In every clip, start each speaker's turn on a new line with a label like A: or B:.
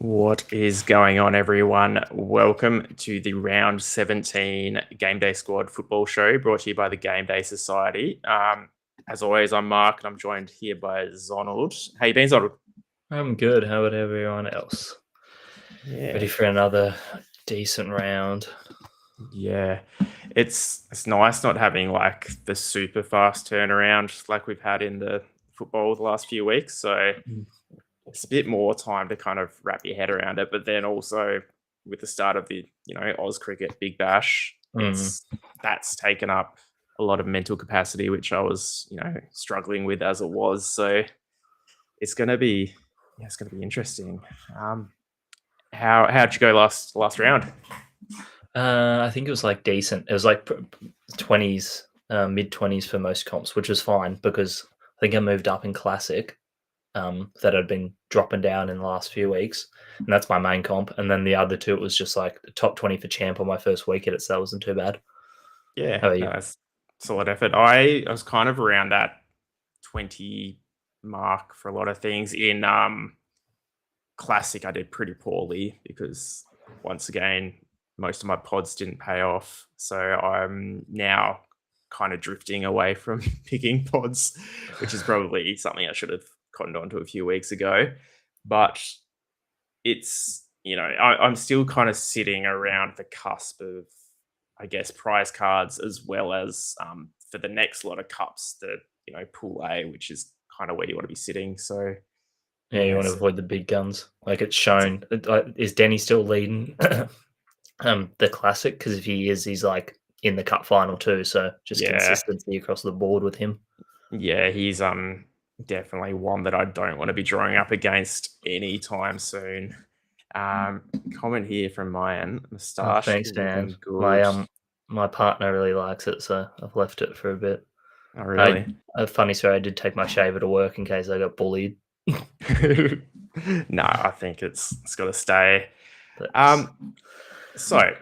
A: What is going on, everyone? Welcome to the round 17 GameDay Squad Football Show brought to you by the GameDay Society. As always, I'm Mark and I'm joined here by Zonald. How you been, Zonald?
B: I'm good. How about everyone else?
A: Yeah.
B: Ready for another decent round?
A: Yeah. It's nice not having like the super fast turnaround like we've had in the football the last few weeks. So it's a bit more time to kind of wrap your head around it. But then also with the start of the Oz Cricket Big Bash, that's taken up a lot of mental capacity, which I was struggling with as it was. So it's going to be interesting. How'd you go last round?
B: I think it was like decent. It was like 20s, mid-20s for most comps, which was fine because I think I moved up in Classic that had been dropping down in the last few weeks. And that's my main comp. And then the other two, it was just like the top 20 for champ on my first week at it, so that wasn't too bad.
A: Yeah,
B: How about
A: no,
B: you?
A: that's solid effort. I was kind of around that 20 mark for a lot of things. In Classic, I did pretty poorly because once again, most of my pods didn't pay off. So I'm now kind of drifting away from picking pods, which is probably something I should have cottoned on to a few weeks ago. But it's, I'm still kind of sitting around the cusp of, I guess, prize cards as well as for the next lot of cups, the, pool A, which is kind of where you want to be sitting. So,
B: Yeah, you want to
A: yes.
B: avoid the big guns. Like it's shown. Is Denny still leading the Classic? Because if he is, he's like in the cup final too. So just
A: Yeah.
B: consistency across the board with him.
A: Yeah, he's definitely one that I don't want to be drawing up against anytime soon. Comment here from Mayan.
B: Oh,
A: Moustache
B: thanks, man.
A: looking good.
B: My partner really likes it, so I've left it for a bit.
A: Oh,
B: I
A: really?
B: a funny story. I did take my shaver to work in case I got bullied.
A: No, I think it's got to stay.
B: Thanks.
A: So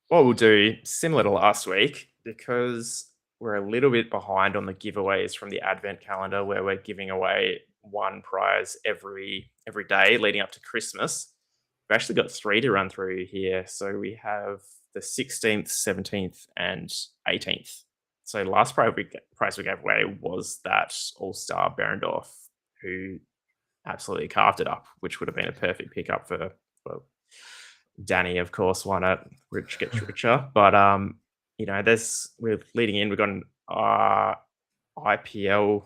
A: what we'll do, similar to last week, because we're a little bit behind on the giveaways from the advent calendar, where we're giving away one prize every day leading up to Christmas. We've actually got 3 to run through here. So we have the 16th, 17th, and 18th. So last prize we gave away was that All-Star Berendorf, who absolutely carved it up, which would have been a perfect pickup for, well, Danny, of course, won it. Rich gets richer. But we're leading in. We've got an IPL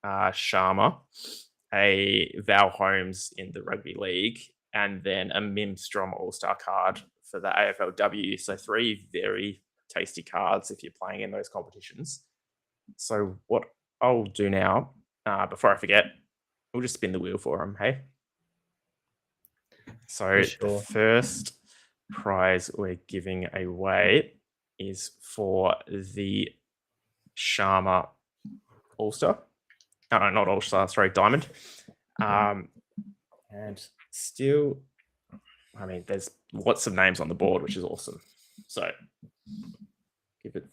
A: Sharma, a Val Holmes in the rugby league, and then a Mim Strom All-Star card for the AFLW. So 3 very tasty cards if you're playing in those competitions. So what I'll do now, before I forget, we'll just spin the wheel for them, hey? So
B: For
A: the
B: sure.
A: first prize we're giving away is for the Sharma All-Star. Oh, no, not All-Star, sorry, Diamond. And still, I mean, there's lots of names on the board, which is awesome. So give it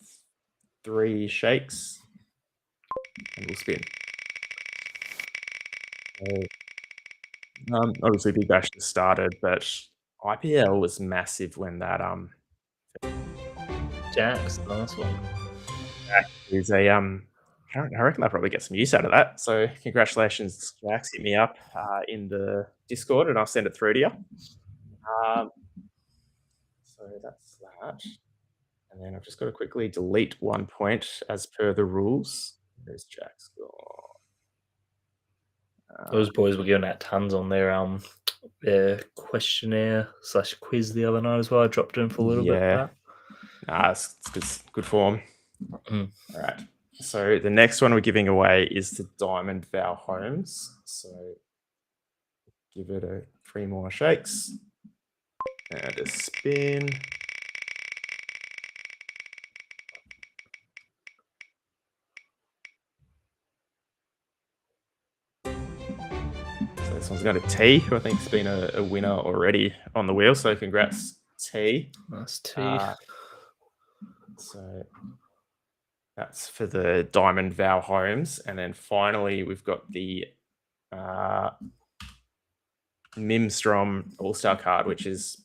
A: 3 shakes and we'll spin. Obviously, Big Bash just started, but IPL was massive when that
B: Jax, nice one.
A: is a I reckon I'll probably get some use out of that. So congratulations, Jax. Hit me up in the Discord and I'll send it through to you. So that's that. And then I've just got to quickly delete 1 point as per the rules. There's Jax gone.
B: Those boys were giving out tons on their questionnaire / quiz the other night as well. I dropped in for a little bit for
A: Yeah.
B: that.
A: Nah, it's good form.
B: Mm.
A: All right. So the next one we're giving away is the Diamond Val Holmes. So give it 3 more shakes and a spin. So this one's going to T, who I think has been a winner already on the wheel. So congrats, T.
B: Nice T.
A: So that's for the Diamond Val Holmes. And then finally, we've got the Mimstrom All-Star card, which is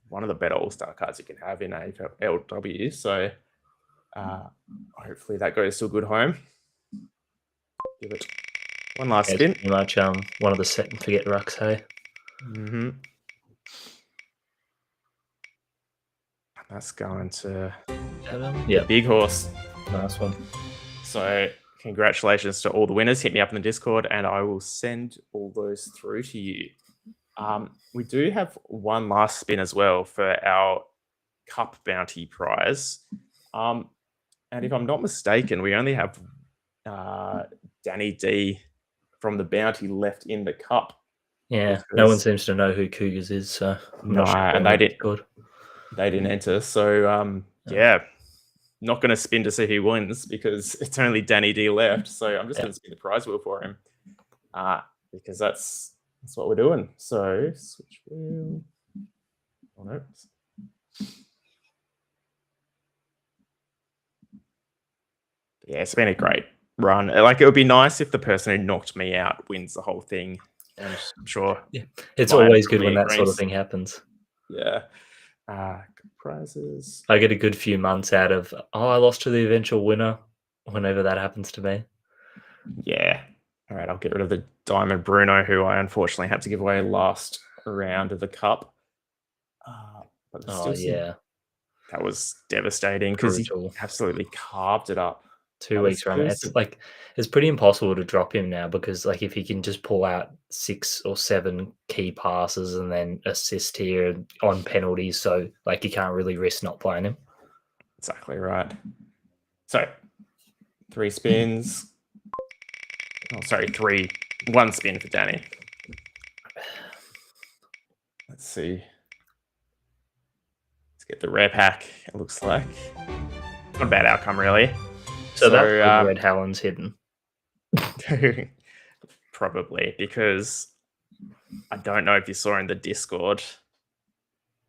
A: one of the better All-Star cards you can have in AFLW. So hopefully that goes to a good home. Give it one last
B: It's
A: spin.
B: pretty much one of the set and forget rucks, hey?
A: Mm-hmm. That's going to
B: Yeah,
A: Big Horse.
B: nice one.
A: So congratulations to all the winners. Hit me up in the Discord and I will send all those through to you. We do have one last spin as well for our Cup Bounty prize. And if I'm not mistaken, we only have Danny D from the Bounty left in the Cup.
B: Yeah, no one seems to know who Cougars is, so I'm not sure.
A: And they didn't enter. So yeah, not going to spin to see who wins because it's only Danny D left. So I'm just going to spin the prize wheel for him because that's what we're doing. So switch wheel. Oh no. Yeah, it's been a great run. Like, it would be nice if the person who knocked me out wins the whole thing. And I'm sure.
B: Yeah, it's always good when that sort of thing happens.
A: Yeah. Prizes.
B: I get a good few months out of, I lost to the eventual winner whenever that happens to me.
A: Yeah. All right, I'll get rid of the Diamond Bruno, who I unfortunately had to give away last round of the Cup. But that was devastating because he absolutely carved it up.
B: 2 weeks run. It's pretty impossible to drop him now because if he can just pull out 6 or 7 key passes and then assist here on penalties, so you can't really risk not playing him.
A: Exactly right. So 3 spins. Oh, sorry, 1 spin for Danny. Let's see. Let's get the rare pack. It looks like not a bad outcome, really.
B: So that's where Red Hallen's hidden.
A: Probably, because I don't know if you saw in the Discord,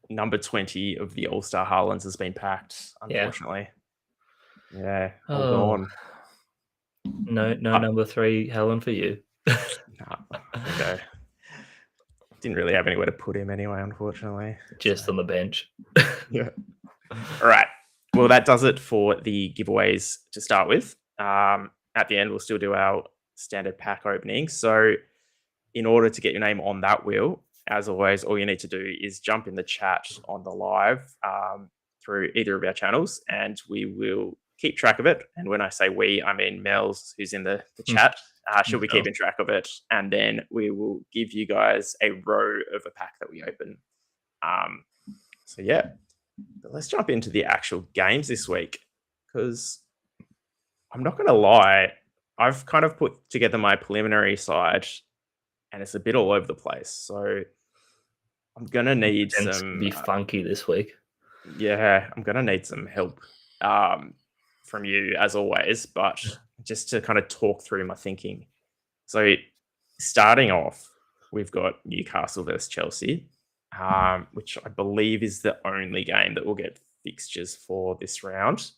A: number 20 of the All-Star Harlands has been packed, unfortunately. Yeah, all gone.
B: No number 3 Helen for you.
A: No. Didn't really have anywhere to put him anyway, unfortunately.
B: Just on the bench.
A: Yeah. All right. Well, that does it for the giveaways to start with. At the end, we'll still do our standard pack opening. So in order to get your name on that wheel, as always, all you need to do is jump in the chat on the live through either of our channels, and we will keep track of it. And when I say we, I mean Mel's, who's in the chat. She'll be keeping track of it. And then we will give you guys a row of a pack that we open. So yeah. But let's jump into the actual games this week, because I'm not going to lie, I've kind of put together my preliminary side and it's a bit all over the place. So I'm going to need some...
B: be funky this week.
A: Yeah, I'm going to need some help from you, as always, but just to kind of talk through my thinking. So starting off, we've got Newcastle versus Chelsea. Which I believe is the only game that will get fixtures for this round.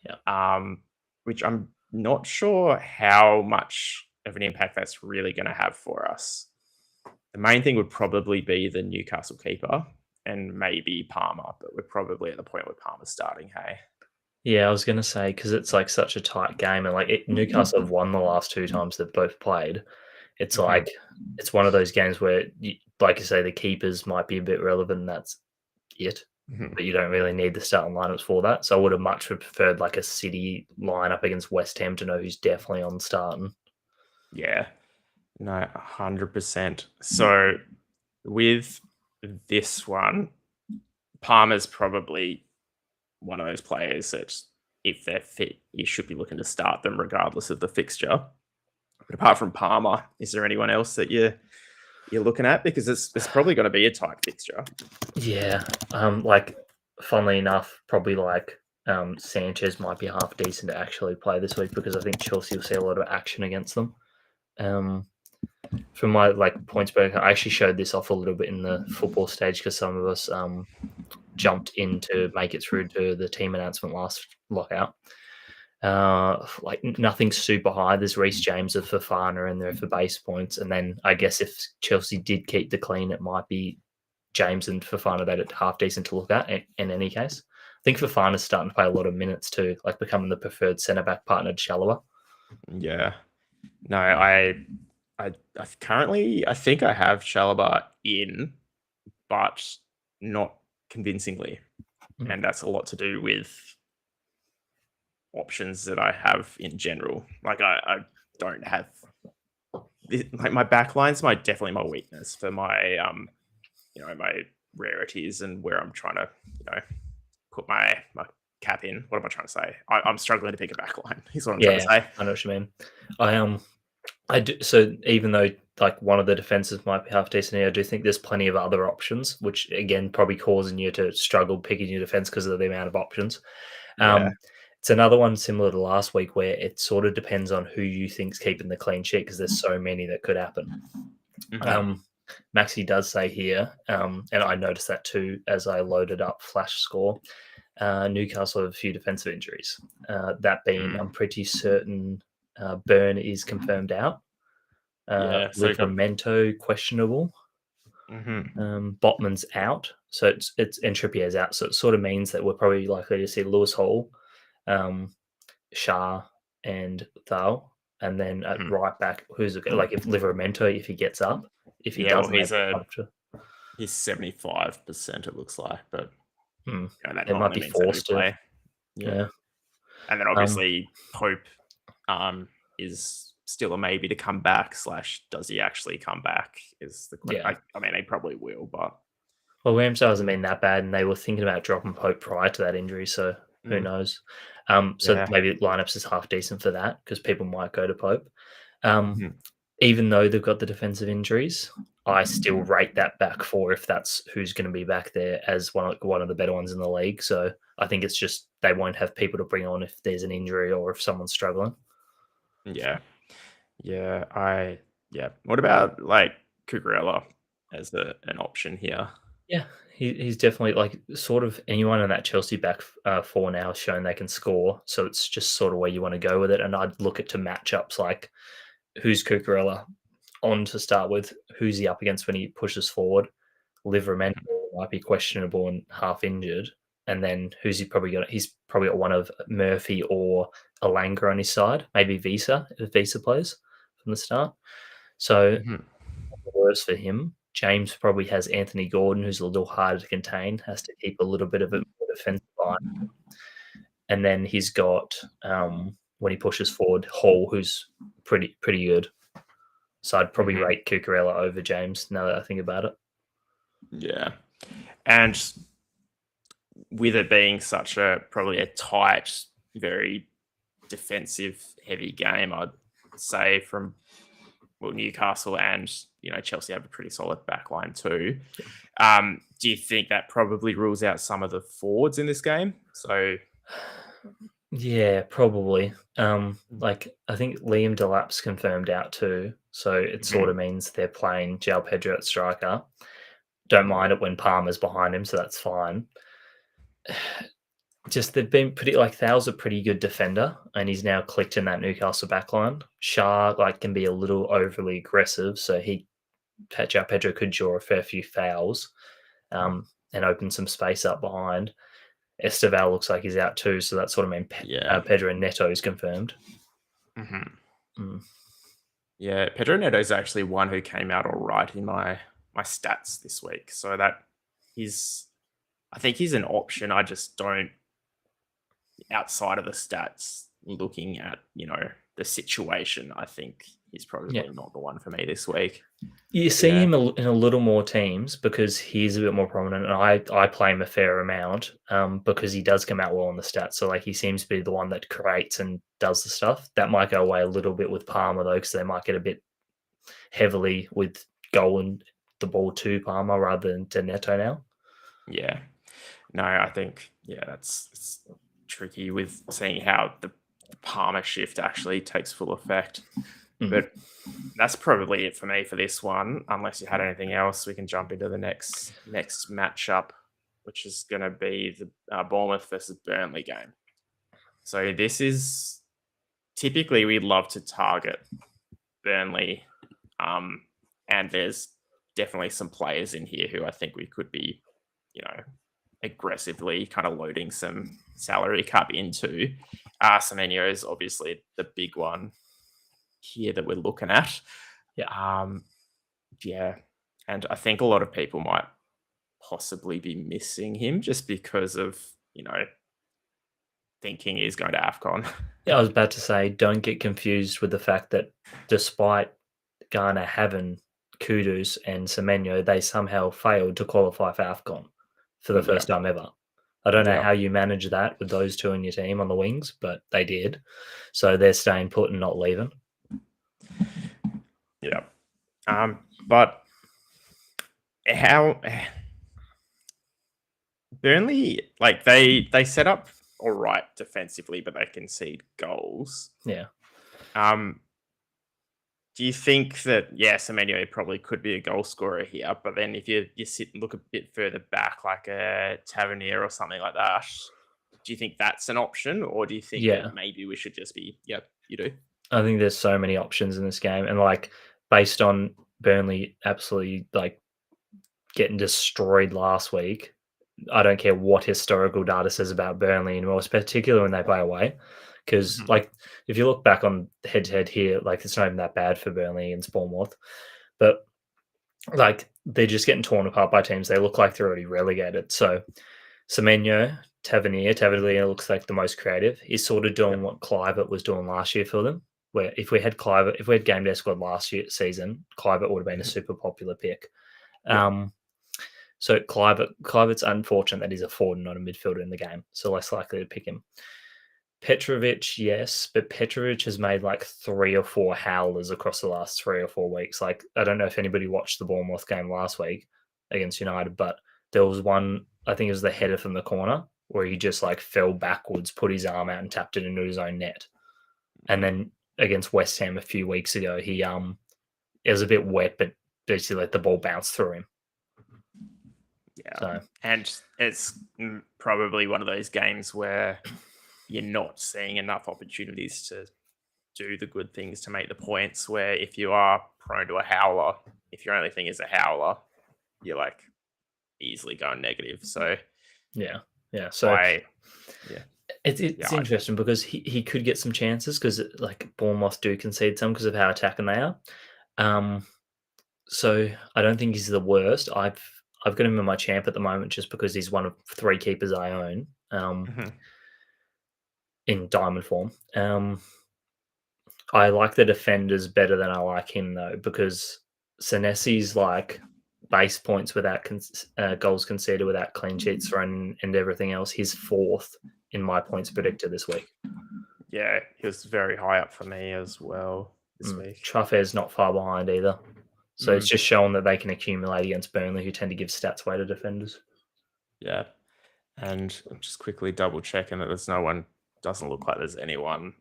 B: Yeah.
A: Which I'm not sure how much of an impact that's really going to have for us. The main thing would probably be the Newcastle keeper and maybe Palmer, but we're probably at the point where Palmer's starting, hey?
B: Yeah, I was going to say, because it's such a tight game, and Newcastle have won the last 2 times they've both played. It's it's one of those games where, like you say, the keepers might be a bit relevant, and that's it. But you don't really need the starting lineups for that. So I would have much preferred a City lineup against West Ham to know who's definitely on starting.
A: Yeah, no, 100%. So with this one, Palmer's probably one of those players that, if they're fit, you should be looking to start them regardless of the fixture. But apart from Palmer, is there anyone else that you're looking at? Because it's probably going to be a tight fixture.
B: Yeah. Funnily enough, probably Sanchez might be half decent to actually play this week, because I think Chelsea will see a lot of action against them. For my points break, I actually showed this off a little bit in the football stage because some of us jumped in to make it through to the team announcement last lockout. Like nothing super high. There's Reece James of Fofana in there for base points, and then I guess if Chelsea did keep the clean, it might be James and Fofana that are half decent to look at. In any case, I think Fofana's starting to play a lot of minutes too, like becoming the preferred centre back partner to Chalobah.
A: Yeah. No, I currently I think I have Chalobah in, but not convincingly, and that's a lot to do with options that I have in general. Like I don't have like my backline's definitely my weakness for my my rarities and where I'm trying to put my cap in. What am I trying to say? I'm struggling to pick a backline. Is what I'm trying to
B: Yeah,
A: say.
B: I know what you mean. I do. So even though like one of the defenses might be half decent here, I do think there's plenty of other options, which again probably causing you to struggle picking your defense because of the amount of options.
A: Yeah.
B: It's another one similar to last week where it sort of depends on who you think's keeping the clean sheet because there's so many that could happen.
A: Mhm.
B: Maxi does say here, and I noticed that too as I loaded up Flash Score. Newcastle have a few defensive injuries. That being, I'm pretty certain Burn is confirmed out.
A: Yeah. So you got.
B: Livramento questionable.
A: Mhm.
B: Botman's out, so it's and Trippier's out. So it sort of means that we're probably likely to see Lewis Hall, Shah, and Thal, and then at
A: Mhm.
B: right back, who's it, like if Livramento if he gets up, if he
A: Yeah. Well,
B: doesn't,
A: he's 75%. It looks like, but that
B: they might
A: normally
B: be
A: means that he'll
B: forced to.
A: play. Yeah.
B: Yeah.
A: And then
B: Um,
A: obviously Pope is still a maybe to come back. Slash, does he actually come back? Is the question.
B: yeah.
A: I mean, he probably will, but
B: Well, Ramsdale hasn't been that bad, and they were thinking about dropping Pope prior to that injury, so who
A: mm,
B: knows? So
A: yeah.
B: maybe lineups is half decent for that because people might go to Pope. Um,
A: Mhm.
B: Even though they've got the defensive injuries, I still rate that back four if that's who's going to be back there as one of the better ones in the league. So I think it's just they won't have people to bring on if there's an injury or if someone's struggling.
A: Yeah. Yeah. Yeah. What about like Cucurella as an option here?
B: Yeah, he's definitely like sort of anyone in that Chelsea back four now has shown they can score. So it's just sort of where you want to go with it. And I'd look at to matchups like who's Cucurella on to start with, who's he up against when he pushes forward. Livramento
A: Mhm.
B: might be questionable and half injured. And then who's he probably got? He's probably got one of Murphy or Alanga on his side, maybe Visa if Visa plays from the start. So
A: Mhm.
B: worse for him. James probably has Anthony Gordon, who's a little harder to contain, has to keep a little bit of a defensive line. And then he's got when he pushes forward, Hall, who's pretty good. So I'd probably
A: Mhm.
B: rate Cucurella over James now that I think about it.
A: Yeah. And with it being such a probably a tight, very defensive heavy game, I'd say from Newcastle and Chelsea have a pretty solid back line too. Do you think that probably rules out some of the forwards in this game? So
B: Yeah, probably. Like I think Liam Delap's confirmed out too, so it sort
A: mhm,
B: of means they're playing João Pedro at striker. Don't mind it when Palmer's behind him, so that's fine. Just they've been pretty like Thal's a pretty good defender, and he's now clicked in that Newcastle backline. Shah like can be a little overly aggressive, so Pedro could draw a fair few fouls, and open some space up behind. Esteval looks like he's out too, so that sort of means
A: yeah,
B: Pedro Neto is confirmed.
A: mhm.
B: Mm.
A: Yeah, Pedro Neto is actually one who came out all right in my stats this week. So that he's, I think he's an option. I just don't, outside of the stats, looking at the situation. I think he's
B: Yeah,
A: probably not the one for me this week.
B: you see
A: Yeah,
B: him in a little more teams because he's a bit more prominent, and I play him a fair amount because he does come out well on the stats. So like he seems to be the one that creates and does the stuff. That might go away a little bit with Palmer though, because they might get a bit heavily with goal and the ball to Palmer rather than to Neto now.
A: yeah. No, I think that's it's tricky with seeing how the Palmer shift actually takes full effect.
B: Mm.
A: But that's probably it for me for this one. Unless you had anything else, we can jump into the next matchup, which is going to be the Bournemouth versus Burnley game. So this is typically we'd love to target Burnley, and there's definitely some players in here who I think we could be, aggressively kind of loading some salary cap into. Semenyo is obviously the big one here that we're looking at.
B: Yeah.
A: Yeah, and I think a lot of people might possibly be missing him just because of thinking he's going to AFCON.
B: Yeah, I was about to say, don't get confused with the fact that despite Ghana having Kudus and Semenyo, they somehow failed to qualify for AFCON for the first time ever. I don't know
A: Yeah.
B: how you manage that with those two in your team on the wings, but they did. So they're staying put and not leaving.
A: Yeah. But how Burnley, like they set up all right defensively, but they concede goals.
B: Yeah.
A: Do you think that Semenyo probably could be a goal scorer here, but then if you sit and look a bit further back, like a Tavernier or something like that, do you think that's an option, or do you think that maybe we should just be? Yep, you do.
B: I think there's so many options in this game, and like based on Burnley absolutely like getting destroyed last week, I don't care what historical data says about Burnley anymore, particularly when they play away. Because like if you look back on head to head here, like it's not even that bad for Burnley and Bournemouth, but like they're just getting torn apart by teams. They look like they're already relegated. So Semenyo, Tavernier looks like the most creative. He's sort of doing what Clivert was doing last year for them. Where if we had GameDay Squad last season, Clivert would have been a super popular pick. So Clivert's unfortunate that he's a forward and not a midfielder in the game, so less likely to pick him. Petrovic, yes, but Petrovic has made like 3 or 4 howlers across the last 3 or 4 weeks. Like, I don't know if anybody watched the Bournemouth game last week against United, but there was one, I think it was the header from the corner, where he just like fell backwards, put his arm out and tapped it into his own net. And then against West Ham a few weeks ago, it was a bit wet, but basically let the ball bounce through him.
A: Yeah. So. And it's probably one of those games where you're not seeing enough opportunities to do the good things to make the points, where if you are prone to a howler, if your only thing is a howler, you're like easily going negative. So
B: so it's interesting because he could get some chances because like Bournemouth do concede some because of how attacking they are. So I don't think he's the worst. I've got him in my champ at the moment just because he's one of 3 keepers I own in diamond form. I like the defenders better than I like him though, because Senesi's like base points without goals conceded, without clean sheets thrown, and everything else. He's 4th in my points predictor this week.
A: Yeah, he was very high up for me as well this week.
B: Truffe's not far behind either. So it's just showing that they can accumulate against Burnley, who tend to give stats away to defenders.
A: Yeah. And I'm just quickly double checking that doesn't look like there's anyone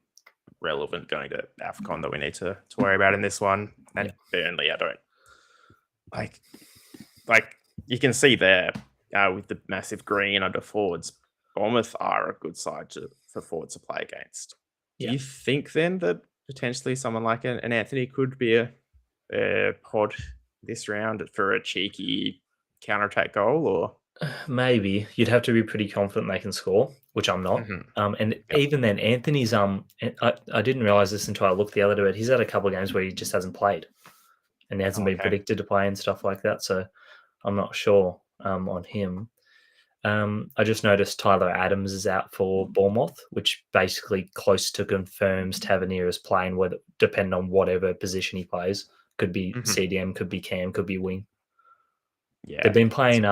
A: relevant going to AFCON that we need to worry about in this one. And Burnley, I don't like you can see there with the massive green under forwards, Bournemouth are a good side for forwards to play against. Do you think then that potentially someone like an Anthony could be a pod this round for a cheeky counter-attack goal? Or
B: maybe you'd have to be pretty confident they can score, which I'm not. Even then, Anthony's I didn't realize this until I looked the other day, but he's had a couple of games where he just hasn't played and he hasn't been predicted to play and stuff like that, so I'm not sure on him. I just noticed Tyler Adams is out for Bournemouth, which basically close to confirms Tavernier is playing, whether depending on whatever position he plays. Could be CDM, could be Cam, could be wing. Yeah, they've been playing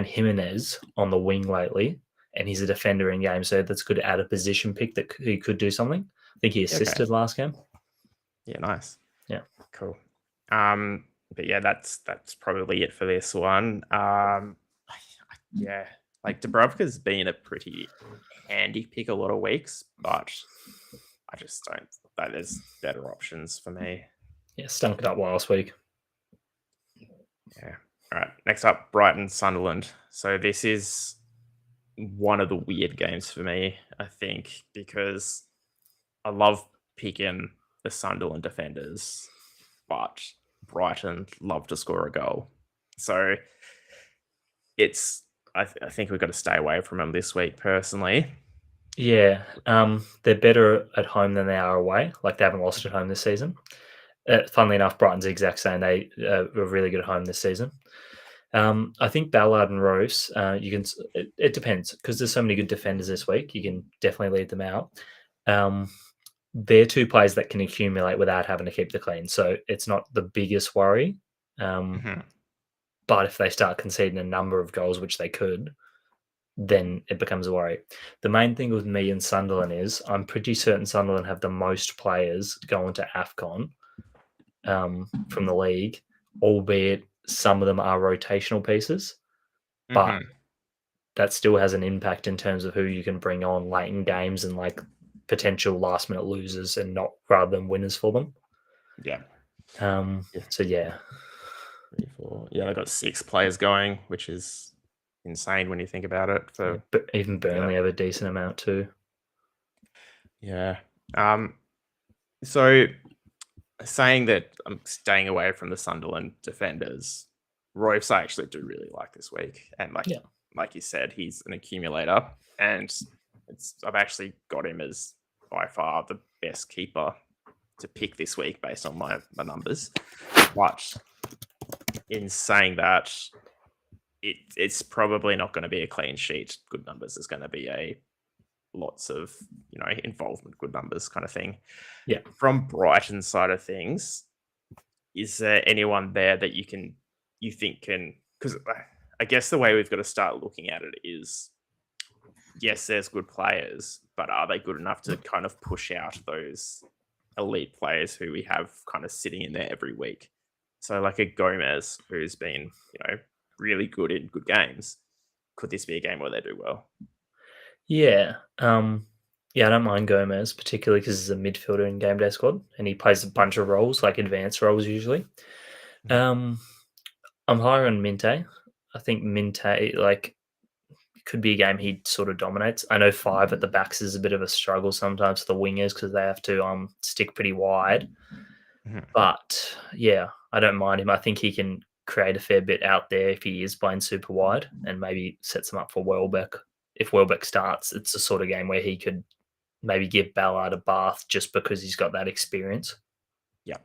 B: Jimenez on the wing lately, and he's a defender in game, so that's good to add a position pick that he could do something. I think he assisted last game.
A: Yeah, nice.
B: Yeah,
A: cool. But yeah, that's probably it for this one. Yeah, like Dubravka's been a pretty handy pick a lot of weeks, but I just don't. There's better options for me.
B: Yeah, stunk it up last week.
A: Yeah. All right. Next up, Brighton Sunderland. So this is one of the weird games for me. I think, because I love picking the Sunderland defenders, but Brighton love to score a goal. So it's I think we've got to stay away from them this week personally.
B: Yeah, they're better at home than they are away. Like they haven't lost at home this season. Funnily enough, Brighton's the exact same. They were really good at home this season. I think Ballard and Rose, you can. It depends because there's so many good defenders this week. You can definitely leave them out. Um, they're two players that can accumulate without having to keep the clean, so it's not the biggest worry. Um,
A: Mhm.
B: but if they start conceding a number of goals, which they could, then it becomes a worry. The main thing with me and Sunderland is I'm pretty certain Sunderland have the most players going to AFCON from the league, albeit some of them are rotational pieces, but
A: Mhm.
B: that still has an impact in terms of who you can bring on late in games and like potential last minute losers and not rather than winners for them.
A: Yeah. Yeah.
B: So yeah,
A: 3, 4. Yeah, they got 6 players going, which is insane when you think about it.
B: yeah,
A: For
B: but even
A: yeah,
B: Burnley have a decent amount too.
A: yeah. So saying that I'm staying away from the Sunderland defenders, Royce I actually do really like this week, and
B: Yeah,
A: like you said, he's an accumulator, and I've actually got him as by far the best keeper to pick this week based on my numbers. But in saying that, it's probably not going to be a clean sheet. Good numbers is going to be a lots of involvement, good numbers kind of thing.
B: yeah.
A: From Brighton's side of things, is there anyone there that you think can? Because I guess the way we've got to start looking at it is, yes, there's good players, but are they good enough to kind of push out those elite players who we have kind of sitting in there every week? So like a Gomez who's been really good in good games. Could this be a game where they do well?
B: Yeah. Yeah, I don't mind Gomez, particularly because he's a midfielder in GameDay Squad and he plays a bunch of roles, like advanced roles usually.
A: Mhm.
B: Um, I'm higher on Minte. I think Minte, like, could be a game he sort of dominates. I know five at the backs is a bit of a struggle sometimes for the wingers because they have to stick pretty wide.
A: Mhm.
B: But yeah, I don't mind him. I think he can create a fair bit out there if he is playing super wide and maybe sets him up for Welbeck. If Welbeck starts, it's the sort of game where he could maybe give Ballard a bath just because he's got that experience.
A: Yeah.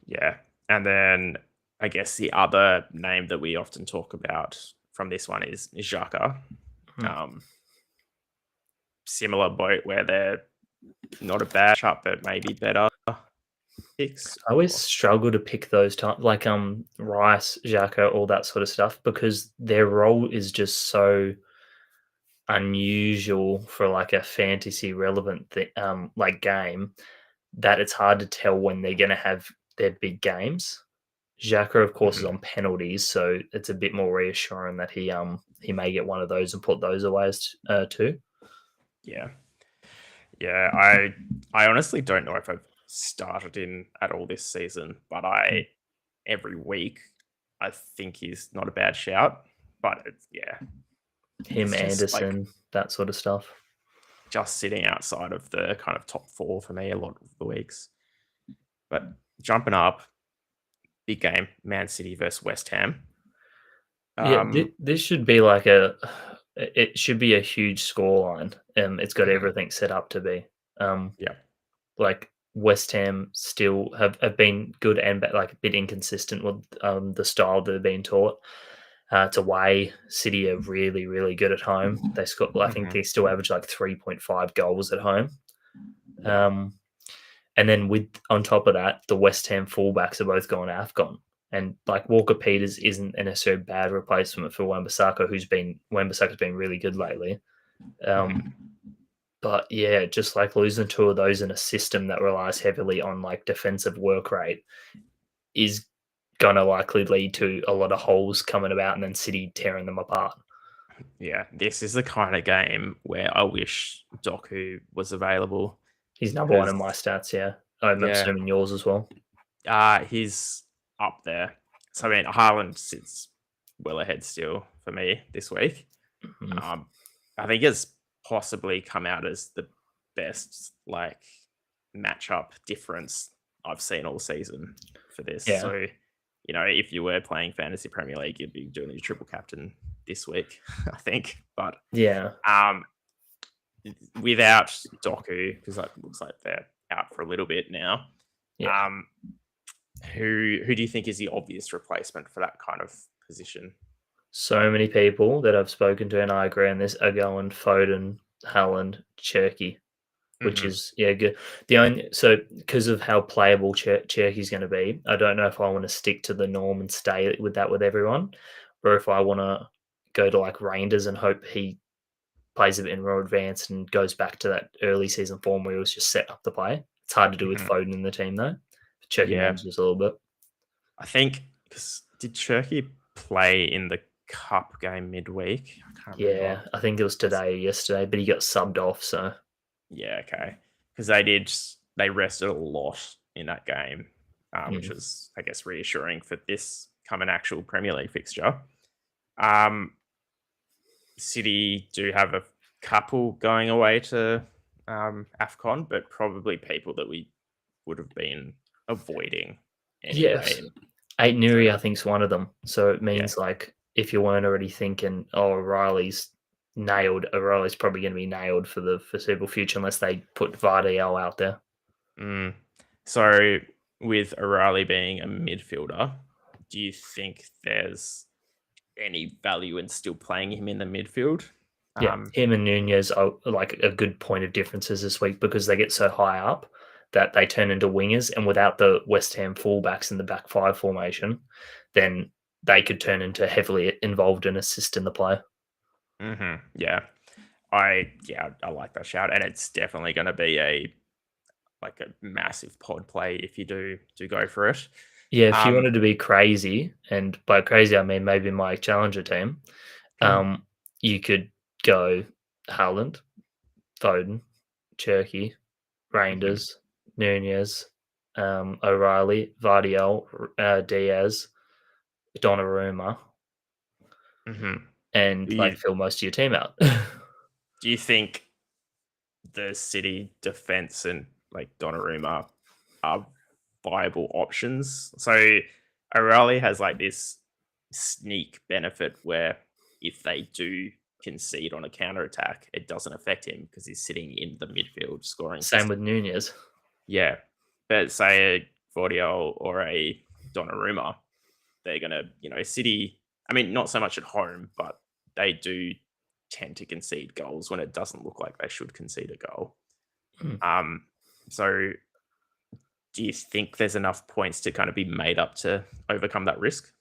A: Yeah. And then I guess the other name that we often talk about from this one is Xhaka.
B: Hmm.
A: Um, Similar boat where they're not a bad shot, but maybe better picks.
B: I always struggle to pick those type like Rice, Xhaka, all that sort of stuff because their role is just so unusual for like a fantasy relevant like game that it's hard to tell when they're going to have their big games. Xhaka, of course, is
A: Mhm.
B: on penalties, so it's a bit more reassuring that he may get one of those and put those away too.
A: Yeah. Yeah. I honestly don't know if I've started in at all this season, but
B: Mm.
A: every week I think he's not a bad shout. But
B: Him,
A: it's just like
B: Anderson, that sort of stuff.
A: just sitting outside of the kind of top 4 for me a lot of the weeks. But jumping up, big game, Man City versus West Ham.
B: Yeah,
A: Um,
B: this should be like it should be a huge scoreline. It's got
A: mhm,
B: everything set up to be. Um,
A: yeah,
B: like West Ham still have been good and like a bit inconsistent with the style that they're being taught. It's away. City are really, really good at home. They score. I think
A: mhm,
B: they still average like 3.5 goals at home.
A: yeah,
B: Um, and then with on top of that, the West Ham fullbacks are both going to AFCON. And like Walker Peters isn't a necessarily bad replacement for Wan-Bissaka's been really good lately.
A: mhm,
B: Um, but yeah, just like losing two of those in a system that relies heavily on like defensive work rate is gonna likely lead to a lot of holes coming about and then City tearing them apart.
A: yeah. This is the kind of game where I wish Doku was available
B: He's number one
A: because,
B: in my stats, yeah. I'm
A: yeah,
B: assuming yours as well.
A: he's up there. So I mean, Haaland sits well ahead still for me this week.
B: Mhm.
A: Um, I think it's possibly come out as the best like matchup difference I've seen all season for this.
B: Yeah.
A: So, if you were playing Fantasy Premier League, you'd be doing your triple captain this week, I think. But
B: Yeah.
A: without Doku, because it looks like they're out for a little bit now.
B: Yeah.
A: Who do you think is the obvious replacement for that kind of position?
B: So many people that I've spoken to, and I agree on this, are going Foden, Haaland, Cherky, which is good. The only because of how playable Cherky's going to be, I don't know if I want to stick to the norm and stay with that with everyone, or if I want to go to like Reinders and hope he plays a bit in more advanced and goes back to that early season form where he was just set up to play. It's hard to do with Foden in the team though. Cherky
A: Yeah.
B: manages a little bit.
A: I think because did Cherky play in the cup game midweek? I can't
B: Yeah,
A: remember.
B: I think it was today or yesterday, but he got subbed off. So
A: Yeah, okay. Because they rested a lot in that game, which was, I guess, reassuring for this coming actual Premier League fixture. City do have a couple going away to AFCON, but probably people that we would have been avoiding anyway.
B: yes, Eight Nuri, I think, is one of them. So it
A: Yeah.
B: means like if you weren't already thinking, oh, O'Reilly's nailed, O'Reilly's probably going to be nailed for the foreseeable future unless they put Vardiel out there.
A: So with O'Reilly being a midfielder, do you think there's any value in still playing him in the midfield?
B: Yeah, him and Nunez are like a good point of differences this week because they get so high up that they turn into wingers, and without the West Ham fullbacks in the back five formation, then they could turn into heavily involved and assist in the play.
A: Yeah, I like that shout, and it's definitely going to be a massive pod play if you do go for it.
B: Yeah, if you wanted to be crazy, and by crazy I mean maybe my challenger team, you could go Haaland, Foden, Cherky, Reinders, Nunez, O'Reilly, Vardiel, Diaz, Donnarumma, and fill most of your team out.
A: Do you think the City defense and Donnarumma are viable options? So O'Reilly has this sneak benefit where if they do concede on a counter attack, it doesn't affect him because he's sitting in the midfield scoring.
B: Same with Nunez.
A: Yeah, but say a Vardiel or a Donnarumma, they're gonna, City. I mean, not so much at home, but they do tend to concede goals when it doesn't look like they should concede a goal. So do you think there's enough points to kind of be made up to overcome that risk?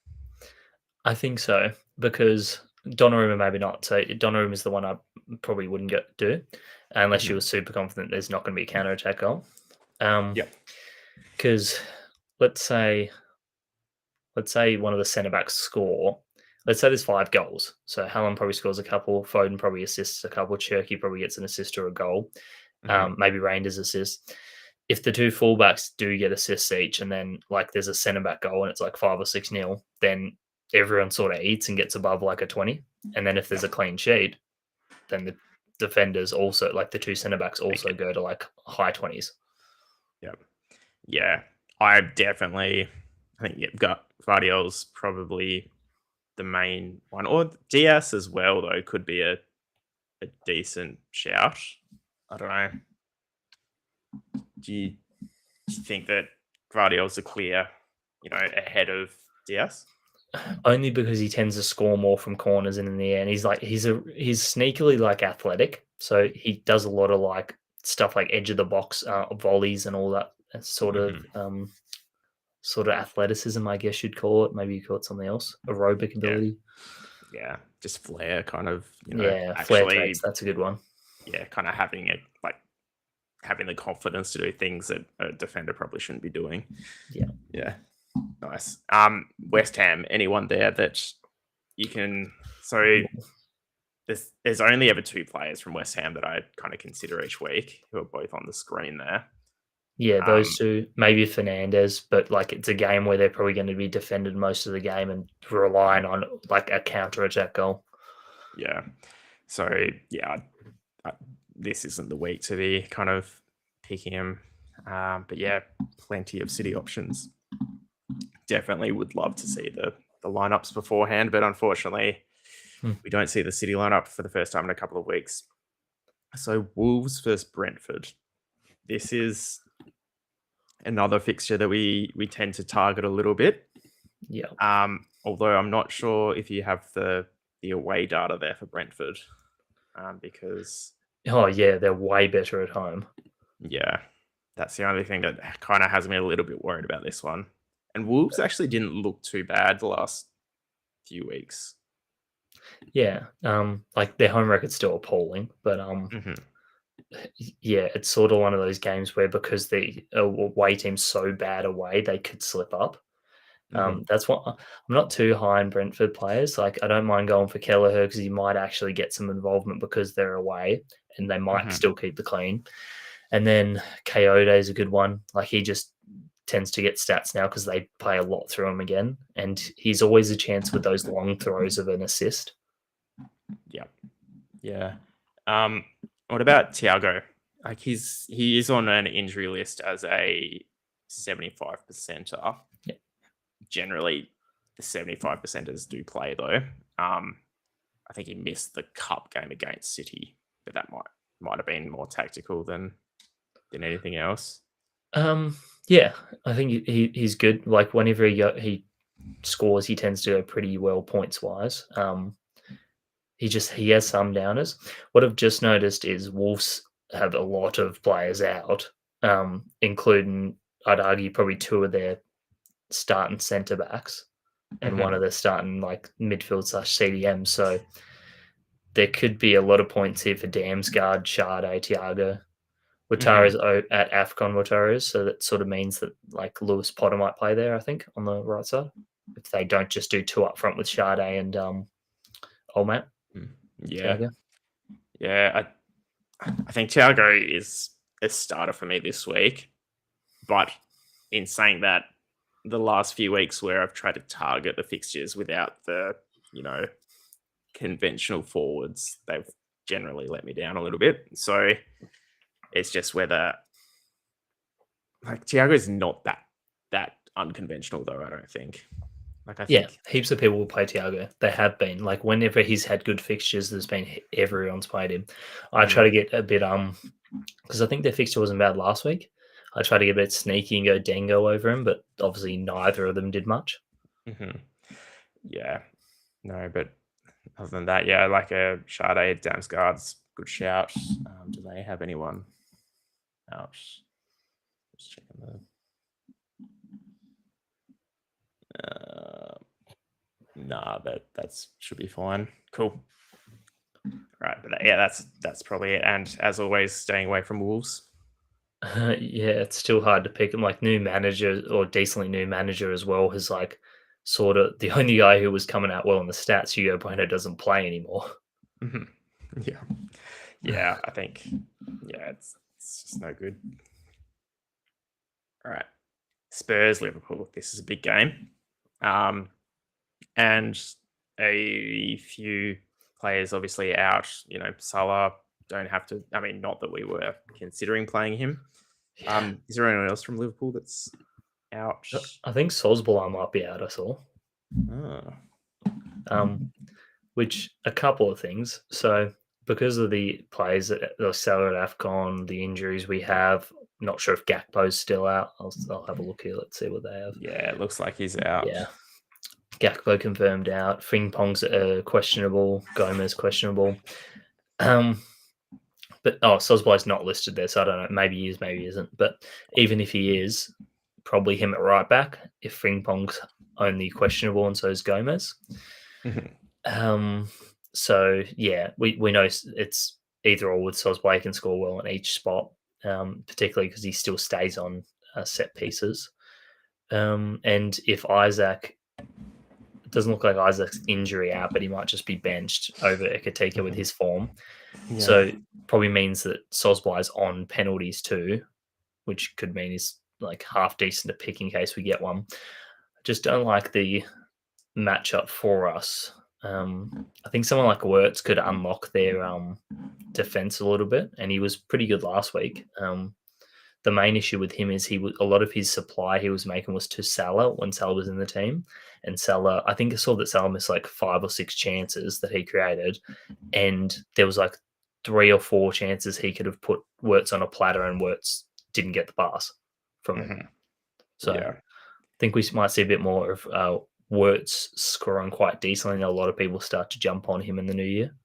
B: I think so, because Donnarumma maybe not. So Donnarumma is the one I probably wouldn't do unless you were super confident there's not going to be a counter attack goal. Because let's say one of the centre backs score. Let's say there's 5 goals. So Haaland probably scores a couple, Foden probably assists a couple, Cherky probably gets an assist or a goal. Maybe Reinders assists. If the 2 fullbacks do get assists each, and then there's a centre back goal and it's 5 or 6-0, then everyone sort of eats and gets above a 20. And then if there's a clean sheet, then the defenders also, the 2 centre backs also go to high 20s.
A: Yeah. I think you've got Vardiel's probably the main one, or Diaz as well, though, could be a decent shout. I don't know. Do you think that Vardiel's a clear, ahead of Diaz?
B: Only because he tends to score more from corners and in the air, and he's sneakily athletic, so he does a lot of stuff like edge of the box volleys and all that sort of athleticism, I guess you'd call it. Maybe you call it something else. Aerobic ability.
A: Yeah, just flair, kind of.
B: Flair traits. That's a good one.
A: Yeah, kind of having having the confidence to do things that a defender probably shouldn't be doing. Yeah. Nice. West Ham, anyone there that you can? So there's only ever 2 players from West Ham that I kind of consider each week who are both on the screen there.
B: Yeah, those 2, maybe Fernandez, but it's a game where they're probably going to be defended most of the game and relying on a counter attack goal.
A: Yeah. So yeah, this isn't the week to be kind of picking him. But yeah, plenty of City options. Definitely would love to see the lineups beforehand, but unfortunately, we don't see the City lineup for the first time in a couple of weeks. So Wolves versus Brentford. This is another fixture that we tend to target a little bit.
B: Yeah.
A: Although I'm not sure if you have the away data there for Brentford, because
B: Oh yeah, they're way better at home.
A: yeah, that's the only thing that kind of has me a little bit worried about this one. And Wolves actually didn't look too bad the last few weeks.
B: Yeah. Like their home record's still appalling, but
A: Mhm.
B: yeah, it's sort of one of those games where because the away team's so bad away, they could slip up.
A: Mhm.
B: That's what I'm not too high on Brentford players. Like I don't mind going for Kelleher because he might actually get some involvement because they're away and they might
A: Mhm.
B: still keep the clean. And then Coyote is a good one. Like he just tends to get stats now because they play a lot through him again, and he's always a chance with those long throws of an assist.
A: Yeah. Yeah. What about Thiago? Like he is on an injury list as a 75 percenter.
B: Yeah.
A: Generally, the 75 percenters do play though. I think he missed the cup game against City, but that might have been more tactical than anything else.
B: Yeah, I think he's good. Like whenever he scores, he tends to go pretty well points wise. He has some downers. What I've just noticed is Wolves have a lot of players out, including I'd argue probably two of their starting centre backs and one
A: Mhm.
B: of their starting like midfield / CDM. So there could be a lot of points here for Damsgaard, Sade, Thiago.
A: Mhm.
B: Watara's at AFCON Watara, so that sort of means that like Lewis Potter might play there, I think, on the right side. If they don't just do two up front with Sade and Olmat,
A: Yeah.
B: Thiago.
A: Yeah. I think Thiago is a starter for me this week. But in saying that, the last few weeks where I've tried to target the fixtures without the, conventional forwards, they've generally let me down a little bit. So it's just whether like Thiago's not that unconventional though, I don't think. Like I
B: Yeah,
A: think
B: heaps of people will play Thiago. They have been like whenever he's had good fixtures, there's been everyone's played him. I try to get a bit because I think their fixture wasn't bad last week. I try to get a bit sneaky and go Dango over him, but obviously neither of them did much.
A: mhm. Yeah. No, but other than that, yeah, like a Sade Damsgaard's good shout. Do they have anyone else? Just checking the nah, that's should be fine. Cool. Right, but yeah, that's probably it. And as always, staying away from Wolves.
B: Yeah, it's still hard to pick him. Like new manager or decently new manager as well has like sort of the only guy who was coming out well in the stats. Hugo Bueno doesn't play anymore.
A: Mhm. Yeah, yeah. I think yeah, it's just no good. All right, Spurs Liverpool. This is a big game, and a few players obviously out. Salah don't have to. I mean, not that we were considering playing him.
B: Yeah,
A: Is there anyone else from Liverpool that's out?
B: I think Sosbolar might be out. I saw.
A: Oh.
B: Um, which a couple of things. So because of the players that the seller at Afcon, the injuries we have, not sure if Gakpo's still out. I'll have a look here. Let's see what they have.
A: Yeah, it looks like he's out.
B: Yeah, Gakpo confirmed out. Frimpong's questionable. Gomez questionable. Um, but Sosboy's not listed there, so I don't know. Maybe he is, maybe he isn't. But even if he is, probably him at right back. If Frimpong's only questionable, and so is Gomez. Um, so yeah, we know it's either or with Sosboy can score well in each spot, particularly because he still stays on set pieces. And if Isaac, it doesn't look like Isaac's injury out, but he might just be benched over Ekatika with his form.
A: Yeah.
B: So probably means that Sosboy's on penalties too, which could mean he's like half decent to pick in case we get one. Just don't like the matchup for us I think someone like Wirtz could unlock their defense a little bit, and he was pretty good last week. The main issue with him is a lot of his supply he was making was to Salah when Salah was in the team, and Salah, I think I saw that Salah missed like 5 or 6 chances that he created, and there was like 3 or 4 chances he could have put Wirtz on a platter, and Wirtz didn't get the pass from him. So
A: Yeah.
B: I think we might see a bit more of Wirtz scoring quite decently, and a lot of people start to jump on him in the new year.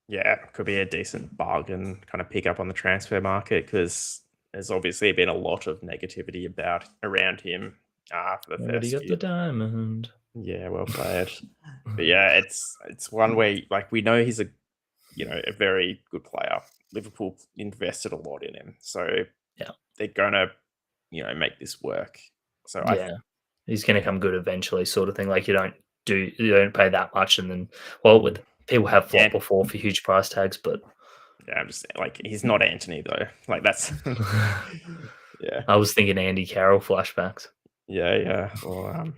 A: Yeah, could be a decent bargain kind of pick up on the transfer market because there's obviously been a lot of negativity around him for the
B: Already
A: first
B: got
A: few.
B: the diamond.
A: Yeah, well played. But yeah, it's one where like we know he's a very good player. Liverpool invested a lot in him, so
B: Yeah.
A: they're gonna make this work. So
B: Yeah, he's going to come good eventually, sort of thing. Like you don't pay that much, and then with people have flopped before for huge price tags, but
A: yeah, I'm just saying, like he's not Anthony though. Like that's yeah,
B: I was thinking Andy Carroll flashbacks.
A: yeah. Well,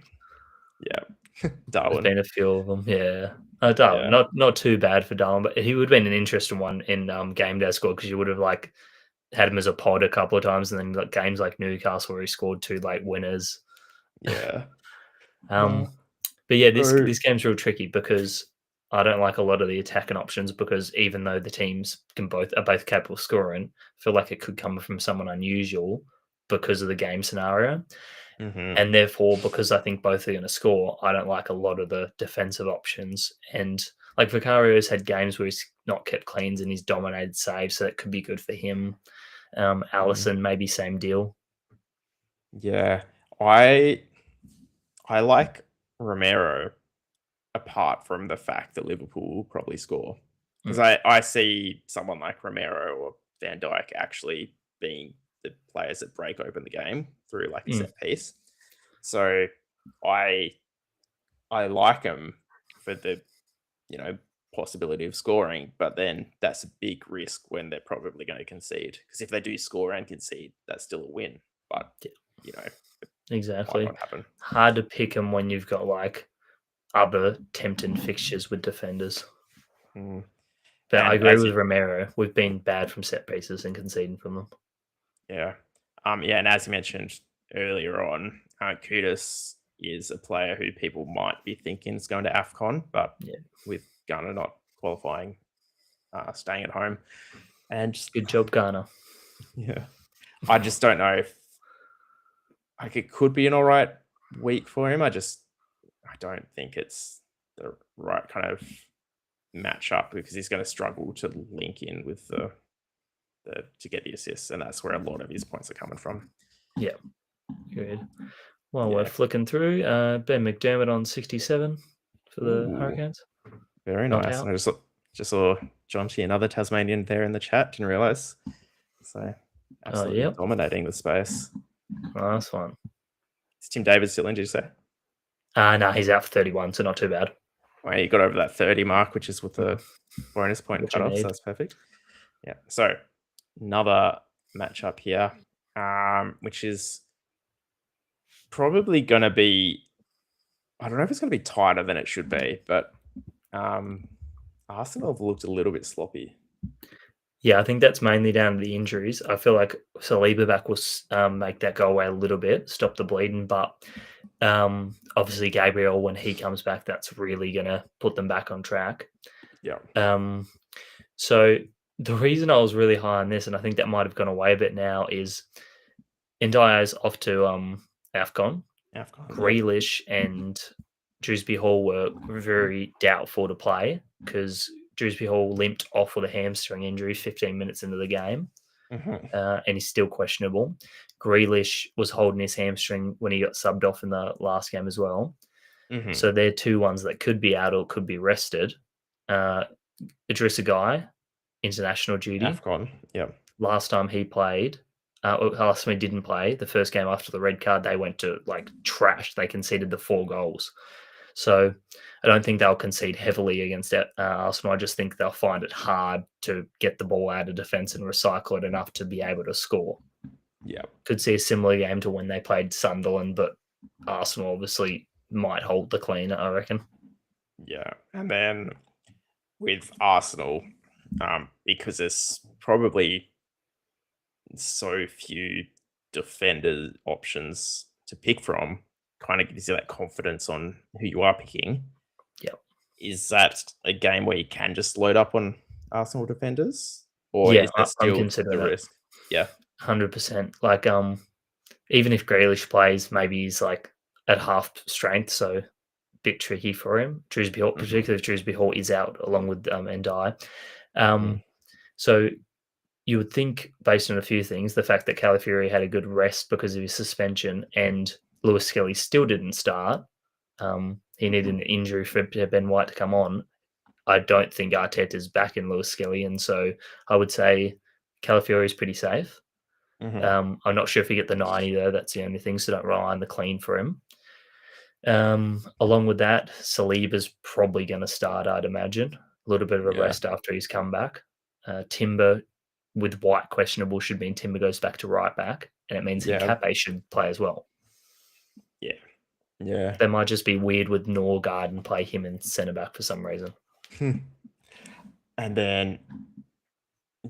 A: yeah,
B: There's
A: Darwin.
B: been a few of them. Yeah, Darwin,
A: Yeah.
B: not too bad for Darwin, but he would have been an interesting one in GameDay Squad because you would have like had him as a pod a couple of times, and then like games like Newcastle where he scored 2 late winners.
A: Yeah.
B: But yeah, this
A: So-
B: game's real tricky because I don't like a lot of the attacking options because even though the teams are both capable of scoring, I feel like it could come from someone unusual because of the game scenario. And therefore, because I think both are going to score, I don't like a lot of the defensive options. And like Vicario's had games where he's not kept cleans and he's dominated saves, so that could be good for him. Allison, maybe same deal.
A: Yeah, I like Romero apart from the fact that Liverpool will probably score because I see someone like Romero or Van Dijk actually being the players that break open the game through like a set piece. So I like him for the possibility of scoring, but then that's a big risk when they're probably going to concede because if they do score and concede, that's still a win. But
B: Exactly.
A: might not happen.
B: Hard to pick them when you've got like other tempting fixtures with defenders. But I agree with Romero. We've been bad from set pieces and conceding from them.
A: Yeah. And as you mentioned earlier on, Kudus is a player who people might be thinking is going to AFCON, but with Ghana not qualifying, staying at home. And
B: good job, Ghana.
A: Yeah. I just don't know if it could be an all right week for him. I don't think it's the right kind of matchup because he's going to struggle to link in with to get the assists, and that's where a lot of his points are coming from.
B: Yeah, good. Well, we're flicking through. Ben McDermott on 67 for the Hurricanes.
A: Very nice. And I just saw John T, another Tasmanian, there in the chat. Didn't realize. So absolutely dominating the space.
B: Nice one.
A: Is Tim David still in? Did you say?
B: No, he's out for 31, so not too bad.
A: Well, he got over that 30 mark, which is with the bonus point cut off, so that's perfect. Yeah. So another matchup here, which is probably going to be, I don't know if it's going to be tighter than it should be, but Arsenal have looked a little bit sloppy.
B: Yeah, I think that's mainly down to the injuries. I feel like Saliba back will make that go away a little bit, stop the bleeding, but obviously Gabriel, when he comes back, that's really going to put them back on track.
A: Yeah.
B: So the reason I was really high on this, and I think that might have gone away a bit now, is Ndiaye's off to AFCON. Grealish and Dewsbury Hall were very doubtful to play because Dewsbury Hall limped off with a hamstring injury 15 minutes into the game, and he's still questionable. Grealish was holding his hamstring when he got subbed off in the last game as well. So they're two ones that could be out or could be rested. Idrissa Gueye, international duty.
A: AFCON, yeah.
B: Last time he played, last time he didn't play, the first game after the red card, they went to like trash. They conceded the 4 goals. So I don't think they'll concede heavily against Arsenal. I just think they'll find it hard to get the ball out of defence and recycle it enough to be able to score.
A: Yeah.
B: Could see a similar game to when they played Sunderland, but Arsenal obviously might hold the clean, I reckon.
A: Yeah. And then with Arsenal, because there's probably so few defender options to pick from, kind of gives you that confidence on who you are picking.
B: Yeah.
A: Is that a game where you can just load up on Arsenal defenders, or
B: Yeah,
A: is there
B: I'm
A: still the
B: considering it
A: risk? Yeah.
B: 100%. Like, even if Grealish plays, maybe he's like at half strength, so a bit tricky for him. Dewsbury Hall,
A: Mhm,
B: particularly if Dewsbury Hall is out along with Ndai.
A: mhm.
B: So you would think, based on a few things, the fact that Calafiori had a good rest because of his suspension and Lewis Skelly still didn't start. He needed an injury for Ben White to come on. I don't think Arteta's back in Lewis Skelly, and so I would say Calafiori is pretty safe.
A: Mhm.
B: I'm not sure if you get the 90 though. That's the only thing, so don't rely on the clean for him. Along with that, Saliba's probably going to start, I'd imagine. A little bit of a
A: Yeah.
B: rest after he's come back. Timber, with White questionable, should mean Timber goes back to right back, and it means
A: Yeah.
B: Hincape should play as well.
A: Yeah. Yeah.
B: They might just be weird with Norgard and play him in centre back for some reason.
A: And then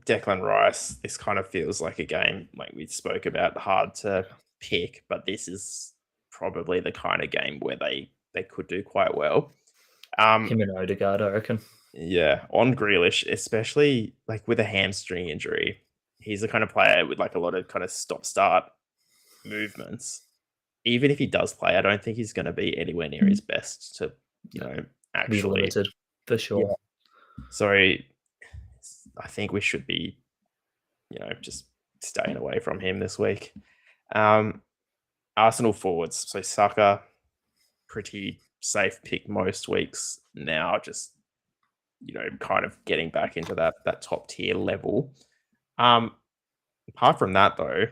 A: Declan Rice, this kind of feels like a game like we spoke about, hard to pick, but this is probably the kind of game where they could do quite well.
B: Him and Odegaard, I reckon.
A: Yeah, on Grealish, especially like with a hamstring injury, he's the kind of player with like a lot of kind of stop start movements. Even if he does play, I don't think he's going to be anywhere near his best to, you know,
B: Be
A: actually.
B: limited for
A: Yeah.
B: sure.
A: So I think we should be, just staying away from him this week. Um, Arsenal forwards. So Saka, pretty safe pick most weeks now, just, kind of getting back into that top tier level. Um, Apart from that though,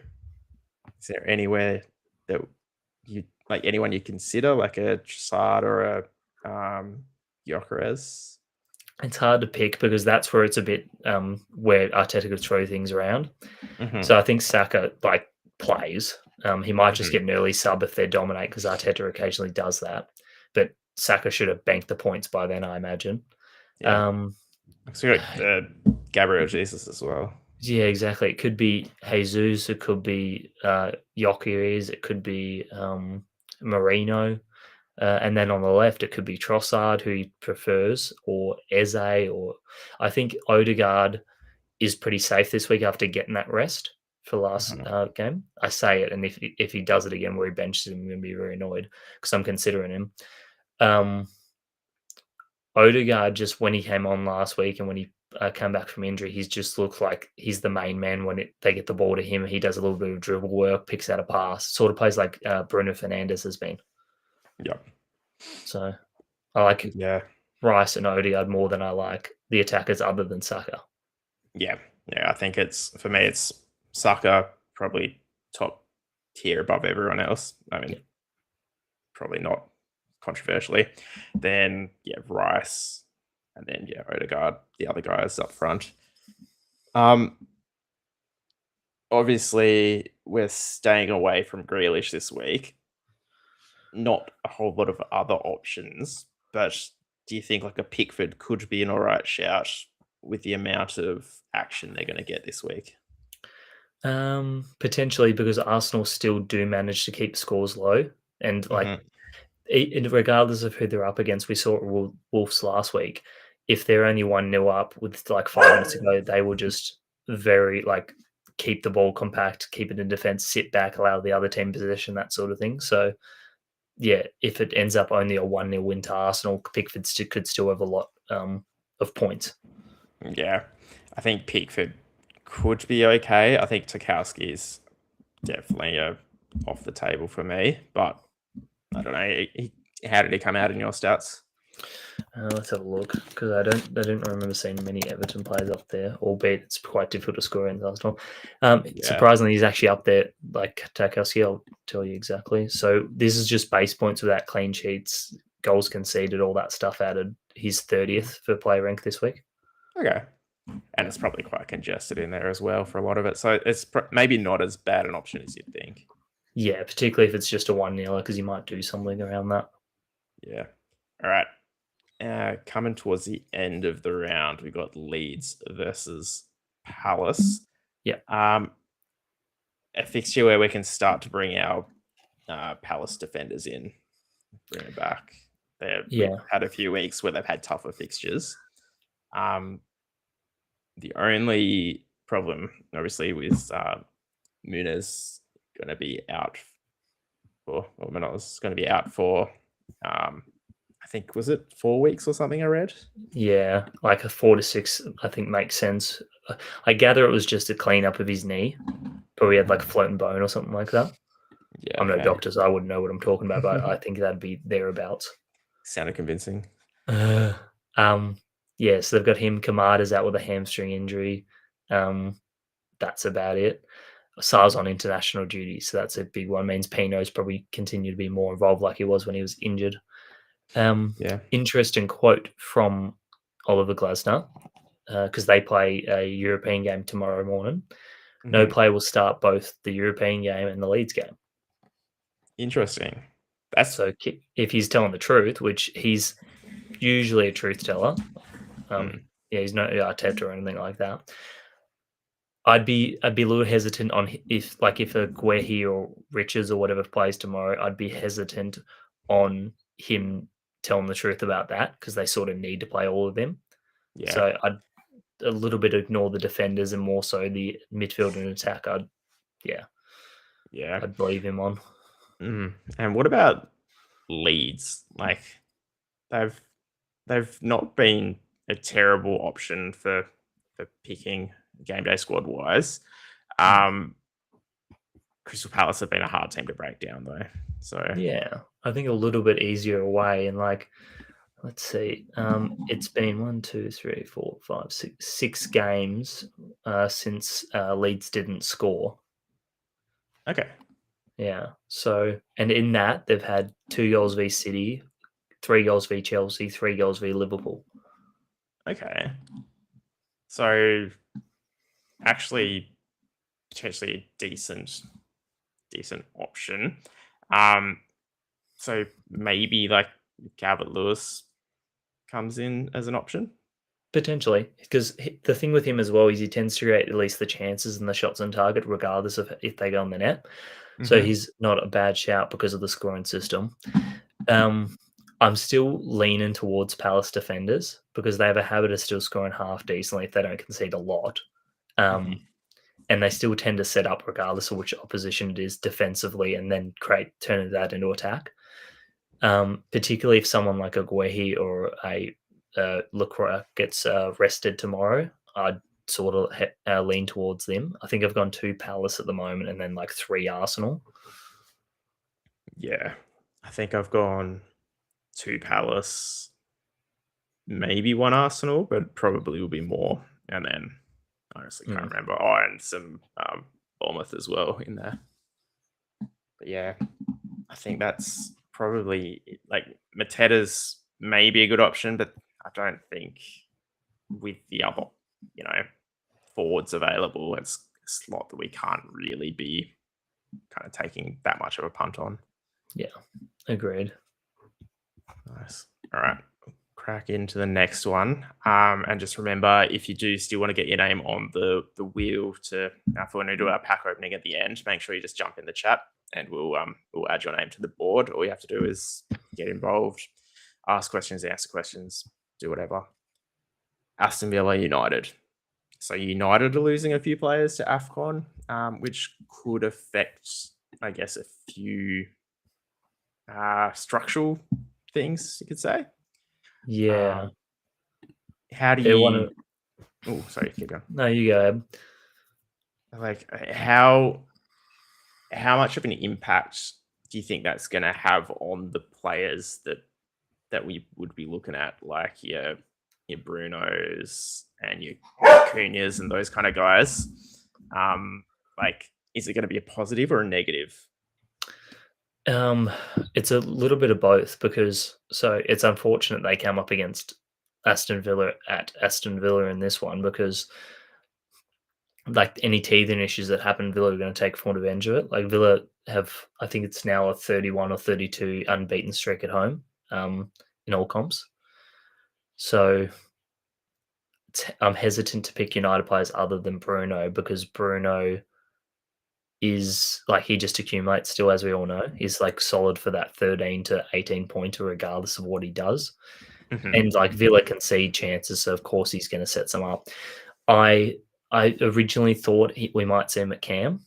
A: is there anywhere that you like anyone you consider, like a Trossard or a Gyökeres?
B: It's hard to pick because that's where it's a bit where Arteta could throw things around.
A: Mhm,
B: So I think Saka plays. He might just
A: mhm.
B: get an early sub if they dominate because Arteta occasionally does that. But Saka should have banked the points by then, I imagine.
A: Yeah.
B: Um,
A: So you got, Gabriel Jesus as well.
B: yeah, exactly. It could be Jesus. It could be Gyökeres. It could be Marino. And then on the left, it could be Trossard, who he prefers, or Eze, or I think Odegaard is pretty safe this week after getting that rest for last
A: Mhm.
B: game. I say it, and if he does it again where he benches him, I'm going to be very annoyed because I'm considering him. Um, Odegaard, just when he came on last week and when he came back from injury, he's just looked like he's the main man when they get the ball to him. He does a little bit of dribble work, picks out a pass, sort of plays like Bruno Fernandes has been.
A: Yep.
B: So I like
A: Yeah.
B: Rice and Odegaard more than I like the attackers other than Saka.
A: Yeah. Yeah. I think for me, it's Saka, probably top tier above everyone else. I mean,
B: Yeah.
A: probably not controversially. Then, yeah, Rice, and then, yeah, Odegaard, the other guys up front. Um, Obviously, we're staying away from Grealish this week. Not a whole lot of other options, but do you think like a Pickford could be an all right shout with the amount of action they're going to get this week?
B: Potentially because Arsenal still do manage to keep scores low, and
A: Hmm.
B: regardless of who they're up against, we saw Wolves last week. If they're only 1-0 up with like 5 minutes to go, they will just very keep the ball compact, keep it in defense, sit back, allow the other team possession, that sort of thing. So yeah, if it ends up only a 1-0 win to Arsenal, Pickford could still have a lot of points.
A: Yeah, I think Pickford could be okay. I think Tarkowski is definitely off the table for me, but I don't know. How did he come out in your stats?
B: Let's have a look because I don't remember seeing many Everton players up there. Albeit it's quite difficult to score in Arsenal.
A: Yeah.
B: Surprisingly, he's actually up there. Like Tarkowski, I'll tell you exactly. So this is just base points without clean sheets, goals conceded, all that stuff added. He's 30th for player rank this week.
A: Okay. And it's probably quite congested in there as well for a lot of it. So it's maybe not as bad an option as you'd think.
B: Yeah, particularly if it's just a 1-0 because you might do something around that.
A: Yeah. All right. Coming towards the end of the round, we got Leeds versus Palace.
B: Yeah.
A: A fixture where we can start to bring our Palace defenders in, bring them back. We've
B: Yeah.
A: had a few weeks where they've had tougher fixtures. The only problem, obviously, with Muniz going to be out or Manos going to be out for, I think, was it 4 weeks or something I read?
B: Yeah, like a 4 to 6, I think makes sense. I gather it was just a cleanup of his knee, but we had like a floating bone or something like that.
A: Yeah,
B: I'm no
A: okay.
B: doctor, so I wouldn't know what I'm talking about, but I think that'd be thereabouts.
A: Sounded convincing.
B: Um, yeah, so they've got him. Kamada's out with a hamstring injury. That's about it. Sar's on international duty, so that's a big one. Means Pino's probably continue to be more involved like he was when he was injured.
A: Yeah.
B: Interesting quote from Oliver Glasner, because they play a European game tomorrow morning. No
A: Mhm.
B: player will start both the European game and the Leeds game.
A: Interesting. That's
B: So if he's telling the truth, which he's usually a truth teller,
A: mm,
B: yeah, he's not Arteta or anything like that. I'd be a little hesitant on if a Guehi or Richards or whatever plays tomorrow. I'd be hesitant on him telling the truth about that because they sort of need to play all of them.
A: yeah.
B: So I'd a little bit ignore the defenders and more so the midfield and attack.
A: Yeah.
B: I'd believe him on.
A: And what about Leeds? Like they've they've not been a terrible option for picking game day squad wise. Um, Crystal Palace have been a hard team to break down though. So
B: Yeah, I think a little bit easier away and like let's see. It's been 1, 2, 3, 4, 5, 6 games since Leeds didn't score.
A: okay.
B: Yeah. So, and in that they've had 2 goals v City, 3 goals v Chelsea, 3 goals v Liverpool.
A: Okay. So actually potentially a decent option. So maybe like Calvert Lewis comes in as an option.
B: Potentially, because the thing with him as well is he tends to create at least the chances and the shots on target, regardless of if they go on the net. So
A: Mm-hmm.
B: he's not a bad shout because of the scoring system. I'm still leaning towards Palace defenders because they have a habit of still scoring half decently if they don't concede a lot.
A: Mm-hmm.
B: And they still tend to set up regardless of which opposition it is defensively and then turn that into attack. Particularly if someone like a Guehi or a Lacroix gets rested tomorrow, I'd sort of lean towards them. I think I've gone 2 Palace at the moment and then like 3 Arsenal.
A: Yeah. I think I've gone 2 Palace, maybe 1 Arsenal, but probably will be more. And then I honestly can't
B: Mm.
A: remember. Oh, and some Bournemouth as well in there. But yeah, I think that's probably like Mateta's maybe a good option, but I don't think with the other, you know, forwards available, it's a slot that we can't really be kind of taking that much of a punt on.
B: Yeah, agreed.
A: Nice. All right. Crack into the next one. And just remember, if you do still want to get your name on the wheel to for when we do our pack opening at the end, make sure you just jump in the chat and we'll add your name to the board. All you have to do is get involved, ask questions, answer questions, do whatever. Aston Villa United. So United are losing a few players to AFCON, which could affect, I guess, a few structural things, you could say.
B: Yeah.
A: How do
B: They're one
A: you?
B: of
A: Oh, sorry, keep going.
B: No, you go ahead.
A: Like how much of an impact do you think that's going to have on the players that we would be looking at, like your Brunos and your Cunhas and those kind of guys? Like, is it going to be a positive or a negative?
B: It's a little bit of both because it's unfortunate they came up against Aston Villa at Aston Villa in this one because like any teething issues that happen, Villa are going to take full advantage of it. Like Villa have, I think it's now a 31 or 32 unbeaten streak at home in all comps. So I'm hesitant to pick United players other than Bruno because Bruno is like he just accumulates still, as we all know. He's like solid for that 13 to 18 pointer, regardless of what he does.
A: Mhm.
B: And like Villa concede chances, so of course he's going to set some up. I originally thought we might see him at Cam,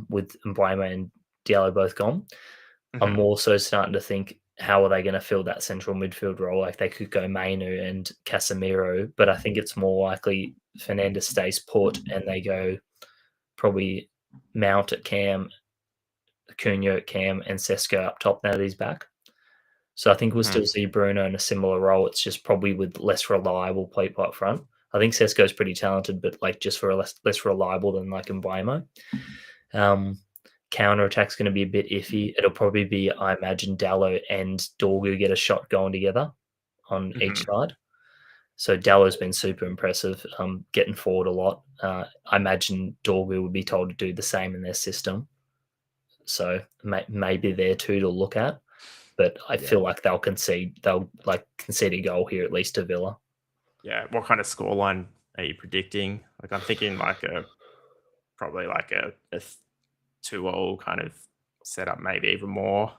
B: with Mbeumo and Diallo both gone. I'm
A: Mhm.
B: also starting to think, how are they going to fill that central midfield role? Like they could go Mainu and Casemiro, but I think it's more likely Fernandes stays put and they go probably Mount at Cam, Cunha at Cam, and Sesko up top now that he's back. So I think we'll
A: Mhm.
B: still see Bruno in a similar role. It's just probably with less reliable people up front. I think Sesko's pretty talented, but like just for a less reliable than like Mbeumo. Counter attack's going to be a bit iffy. It'll probably be, I imagine, Dallo and Dorgu get a shot going together on each
A: Mhm.
B: side. So Dallo's been super impressive, getting forward a lot. I imagine Dorgu would be told to do the same in their system. So maybe they're two to look at, but I
A: Yeah.
B: feel like they'll like concede a goal here at least to Villa.
A: Yeah. What kind of scoreline are you predicting? Like, I'm thinking like probably like a 2-2 kind of setup, maybe even more.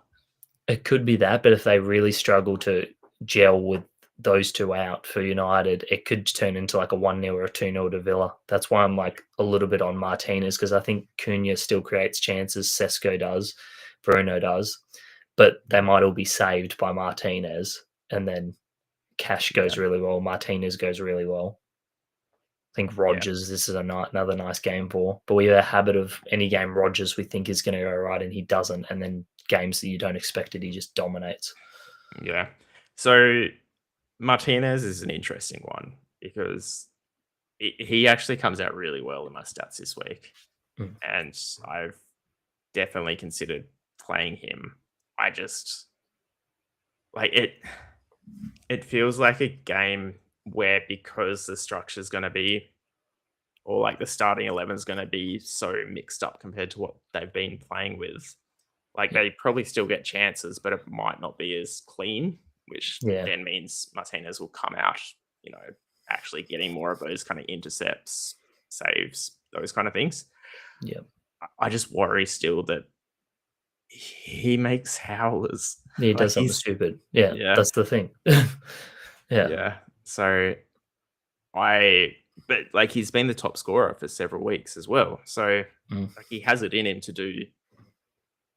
B: It could be that, but if they really struggle to gel with those two out for United, it could turn into like a 1-0 or a 2-0 to Villa. That's why I'm like a little bit on Martinez because I think Cunha still creates chances, Sesko does, Bruno does, but they might all be saved by Martinez, and then Cash
A: Yeah.
B: goes really well, Martinez goes really well. I think
A: Yeah.
B: Rodgers, this is another nice game for, but we have a habit of any game Rodgers we think is going to go right and he doesn't, and then games that you don't expect it, he just dominates.
A: Yeah. So Martinez is an interesting one because he actually comes out really well in my stats this week,
B: Mm.
A: and I've definitely considered playing him. I just like it. It feels like a game where because the structure is going to be, or like the starting 11 is going to be so mixed up compared to what they've been playing with. Like
B: Yeah,
A: they probably still get chances, but it might not be as clean, which
B: yeah,
A: then means Martinez will come out, you know, actually getting more of those kind of intercepts, saves, those kind of things.
B: yeah.
A: I just worry still that he makes howlers.
B: He
A: Like
B: does something
A: he's
B: stupid. Yeah,
A: yeah,
B: that's the thing. Yeah.
A: yeah. So I but like he's been the top scorer for several weeks as well. So
B: Mm.
A: like he has it in him to do,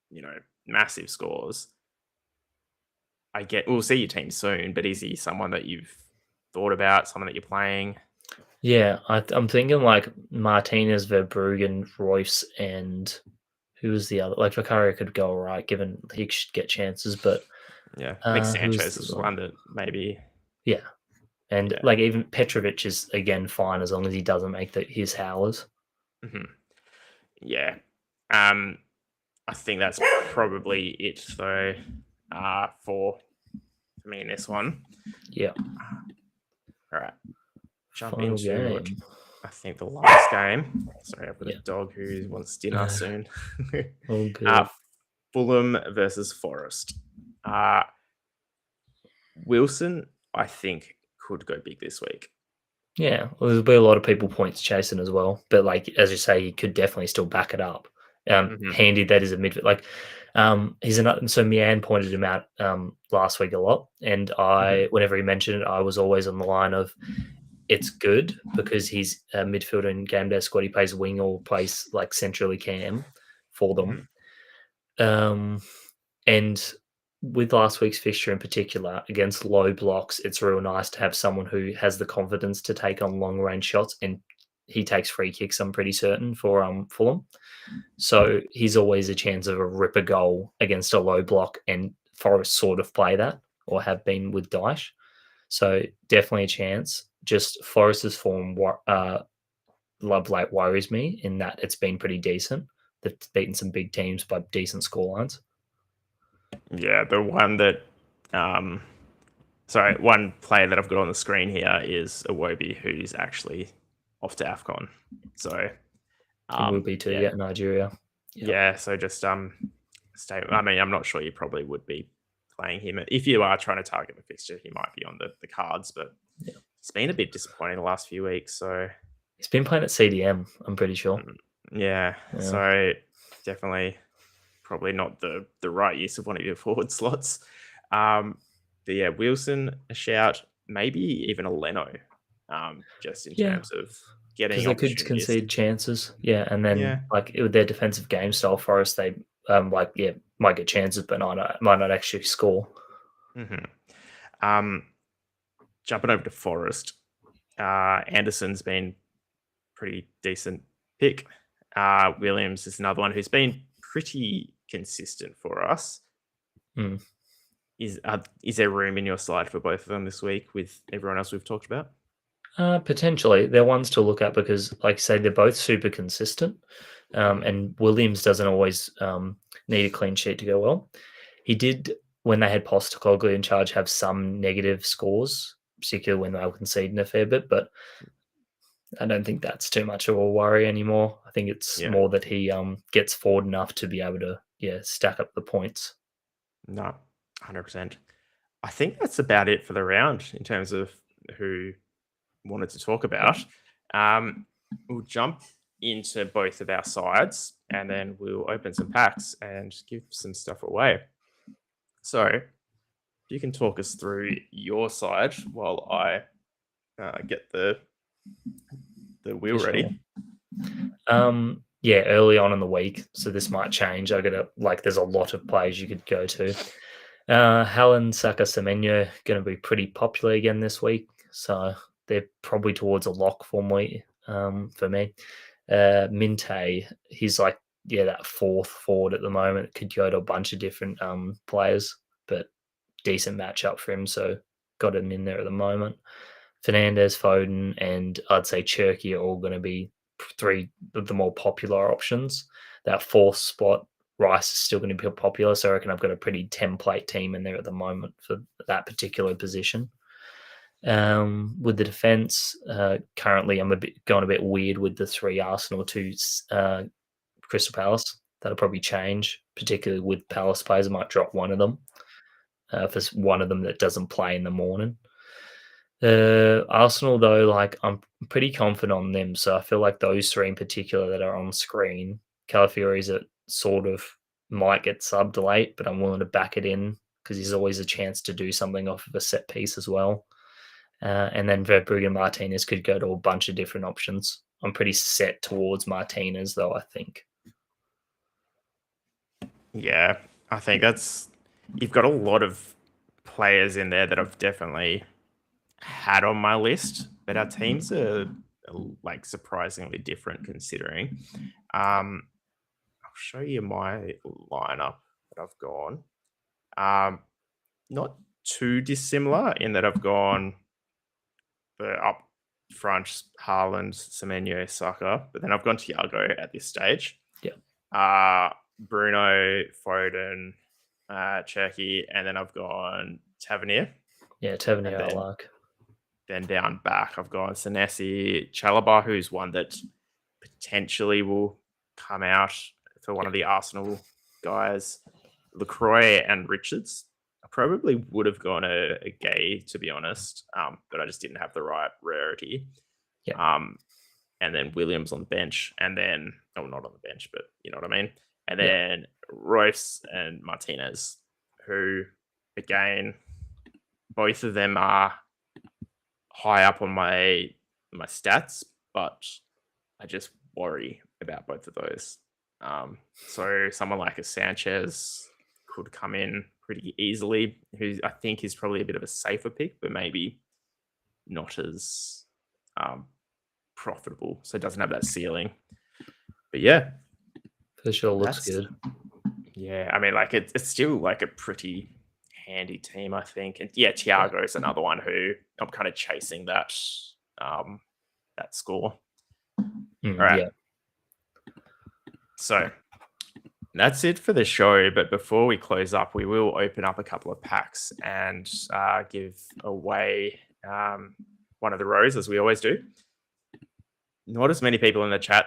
A: you know, massive scores. I get we'll see your team soon, but is he someone that you've thought about, someone that you're playing?
B: Yeah, I'm thinking like Martinez, Verbruggen, Royce, and who was the other? Like Vicario could go all right, given he should get chances, but
A: Yeah. I think
B: who was
A: Sanchez
B: the
A: is
B: one?
A: one that maybe
B: Yeah, and
A: yeah.
B: like even Petrovic is again fine as long as he doesn't make his howlers.
A: Mhm. Yeah. I think that's probably it though, for me in this one.
B: Yeah,
A: All right. Jump
B: final
A: into
B: game.
A: I think the last game. Sorry, I've got a
B: Yeah,
A: dog who wants dinner soon.
B: all
A: uh,
B: good.
A: Fulham versus Forest. Uh, Wilson, I think, could go big this week.
B: Yeah, well, there'll be a lot of people points chasing as well, but like as you say, he could definitely still back it up.
A: Hmm.
B: Handy that is a midfield. Like, he's another. So Mian pointed him out last week a lot, and
A: Hmm.
B: whenever he mentioned it, I was always on the line of it's good because he's a midfielder in GameDay Squad. He plays wing or plays like centrally cam for them.
A: Hmm.
B: Um, and with last week's fixture in particular, against low blocks, it's real nice to have someone who has the confidence to take on long range shots, and he takes free kicks. I'm pretty certain for Fulham, so he's always a chance of a ripper goal against a low block, and Forest sort of play that or have been with Dyche, so definitely a chance. Just Forest's form, love late worries me in that it's been pretty decent. They've beaten some big teams by decent scorelines.
A: Yeah, the one that, um, sorry, one player that I've got on the screen here is Iwobi, who's actually off to AFCON. So,
B: It will be too,
A: yeah,
B: yeah, Nigeria. Yeah.
A: yeah. So just stay. I mean, I'm not sure you probably would be playing him. If you are trying to target the fixture, he might be on the cards, but
B: Yeah.
A: he's been a bit disappointing the last few weeks. So
B: He's been playing at CDM, I'm pretty sure.
A: yeah,
B: Yeah.
A: so definitely probably not the right use of one of your forward slots. But yeah, Wilson, a shout, maybe even a Leno, just in
B: Yeah.
A: terms of
B: Because
A: getting
B: they could
A: opportunities.
B: concede chances. Yeah, and then,
A: Yeah.
B: like, with their defensive game style, Forest, they, might get chances, but might not actually score.
A: hmm Jumping over to Forest, Anderson's been pretty decent pick. Williams is another one who's been pretty consistent for us.
B: Mm.
A: Is there room in your slide for both of them this week with everyone else we've talked about?
B: Potentially. They're ones to look at because, like I say, they're both super consistent. And Williams doesn't always need a clean sheet to go well. He did, when they had Postecoglou in charge, have some negative scores, particularly when they were conceding a fair bit, but I don't think that's too much of a worry anymore. I think it's
A: Yeah,
B: more that he gets forward enough to be able to, stack up the points.
A: no, 100%. I think that's about it for the round in terms of who wanted to talk about. We'll jump into both of our sides and then we'll open some packs and give some stuff away. So, if you can talk us through your side while I get the wheel
B: For sure.
A: ready.
B: Early on in the week, so this might change. There's a lot of players you could go to. Helen, Saka, Semenyo going to be pretty popular again this week, so they're probably towards a lock for me. Minte, he's that fourth forward at the moment. Could go to a bunch of different players, but decent matchup for him, so got him in there at the moment. Fernandez, Foden, and I'd say Cherky are all going to be three of the more popular options. That fourth spot, Rice is still going to be popular, so I reckon I've got a pretty template team in there at the moment for that particular position. With the defense, currently I'm going a bit weird with the 3 Arsenal, 2 Crystal Palace. That'll probably change, particularly with Palace players. I might drop one of them if there's one of them that doesn't play in the morning. Arsenal, though, I'm pretty confident on them. So I feel like those 3 in particular that are on screen, Calafiori's that sort of might get subbed late, but I'm willing to back it in because there's always a chance to do something off of a set piece as well. And then Verbrugge and Martinez could go to a bunch of different options. I'm pretty set towards Martinez, though, I think.
A: Yeah, I think you've got a lot of players in there that I've definitely had on my list, but our teams are surprisingly different considering. I'll show you my lineup that I've gone. Not too dissimilar in that I've gone the up front Haaland, Semenyo, Saka, but then I've gone Thiago at this stage.
B: Yeah.
A: Bruno, Foden, Cherky, and then I've gone Tavernier.
B: Yeah, Tavernier I like.
A: Then down back, I've gone Senesi, Chalobah, who's one that potentially will come out for one of the Arsenal guys. LaCroix and Richards. I probably would have gone a Gay, to be honest, but I just didn't have the right rarity.
B: Yeah.
A: And then Williams on the bench, and then not on the bench, but you know what I mean. And then Royce and Martinez, who again, both of them are high up on my stats, but I just worry about both of those. So someone like a Sanchez could come in pretty easily, who I think is probably a bit of a safer pick, but maybe not as profitable, so it doesn't have that ceiling. But yeah,
B: For sure, looks good.
A: Yeah, I mean, it's still a pretty handy team, I think. And yeah, Thiago is another one who I'm kind of chasing that that score. All right.
B: Yeah.
A: So that's it for the show. But before we close up, we will open up a couple of packs and give away one of the rows, as we always do. Not as many people in the chat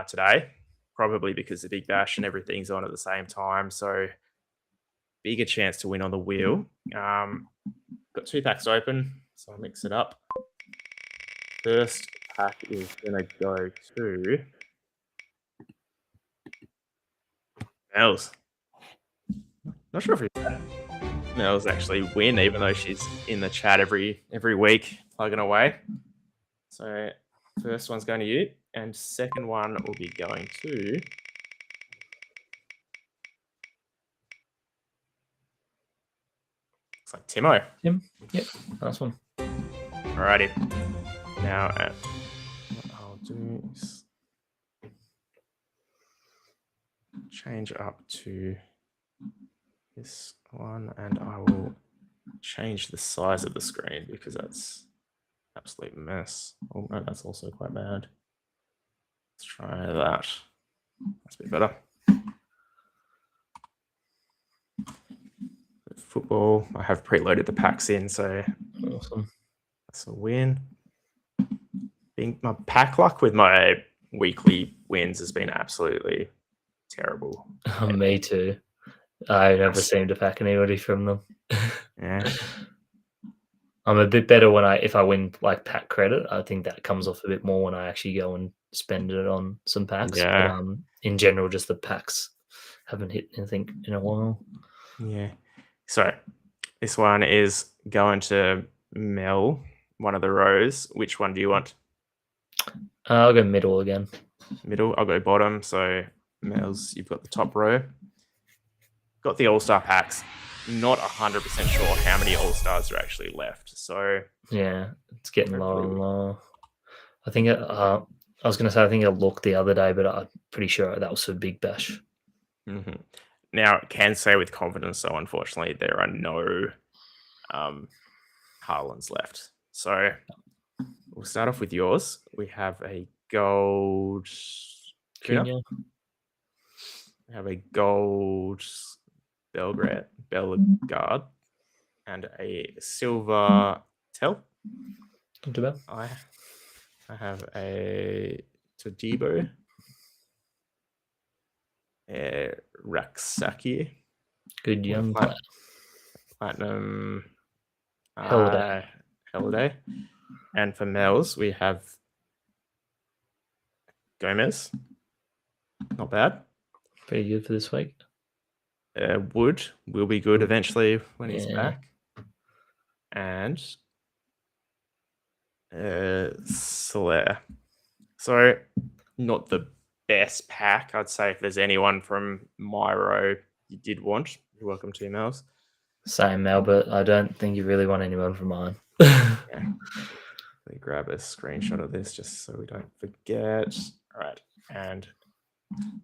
A: today, probably because the Big Bash and everything's on at the same time. So bigger chance to win on the wheel. Got 2 packs open, so I'll mix it up. First pack is gonna go to Nels. Not sure if Nels actually win, even though she's in the chat every week plugging away. So first one's going to you, and second one will be going to looks like Timo.
B: Tim? Yep, nice one.
A: Alrighty. Now what I'll do is change up to this one, and I will change the size of the screen because that's absolute mess. Oh no, that's also quite bad. Let's try that. That's a bit better. Football. I have preloaded the packs in, so
B: Awesome.
A: that's a win. My pack luck with my weekly wins has been absolutely terrible.
B: Me too. I never seem to pack anybody from them.
A: Yeah.
B: I'm a bit better if I win like pack credit. I think that comes off a bit more when I actually go and spend it on some packs.
A: Yeah.
B: But in general, just the packs haven't hit anything in a while.
A: Yeah. So this one is going to Mel, one of the rows. Which one do you want?
B: I'll go middle again.
A: Middle. I'll go bottom. So Mel's, you've got the top row. Got the All-Star packs. Not 100% sure how many All-Stars are actually left. So
B: yeah, it's getting lower and lower. I think I was going to say I think I looked the other day, but I'm pretty sure that was for Big Bash.
A: Mm-hmm. Now, I can say with confidence, though, unfortunately, there are no Harlands left. So we'll start off with yours. We have a gold Cunha. We have a gold Belgrade, and a silver Tell.
B: Not too bad.
A: I have a Todibo, Raksaki.
B: Good young player.
A: Platinum
B: Holiday.
A: And for Mel's, we have Gomez. Not bad.
B: Pretty good for this week.
A: Wood will be good eventually when he's back. And Solaire. So not the best pack. I'd say if there's anyone from my row you did want, you're welcome to emails.
B: Same, Mel, but I don't think you really want anyone from mine.
A: Yeah. Let me grab a screenshot of this just so we don't forget. All right. And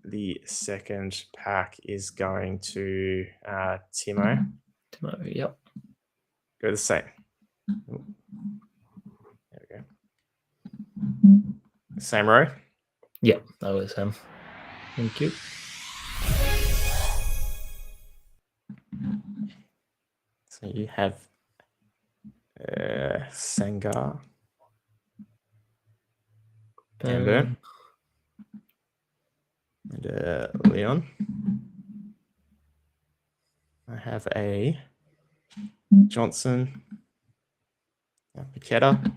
A: the second pack is going to Timo.
B: Timo, yep.
A: Go the same. Ooh. There we go. Same row?
B: Yep, that was him. Thank you.
A: So you have Sangar, Amber, and Leon. I have a Johnson, Paqueta,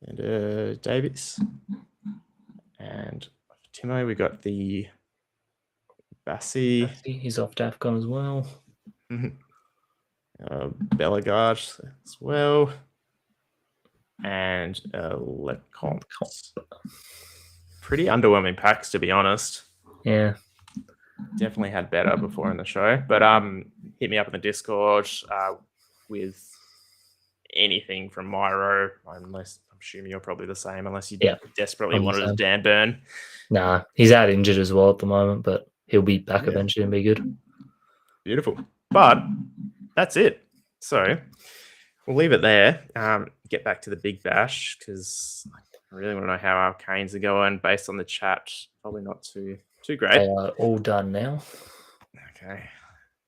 A: and Davies. And Timo, we got the Bassi.
B: He's off DAFCON as well.
A: Bellegarde as well. And Lecomte. Pretty underwhelming packs, to be honest.
B: Yeah.
A: Definitely had better before in the show. But hit me up in the Discord with anything from Myro, unless I'm assuming you're probably the same, unless you desperately wanted a Dan Burn.
B: Nah, he's out injured as well at the moment, but he'll be back eventually and be good.
A: Beautiful. But that's it. So we'll leave it there. Get back to the Big Bash because I really want to know how our Canes are going. Based on the chat, probably not too great.
B: They are all done now.
A: Okay.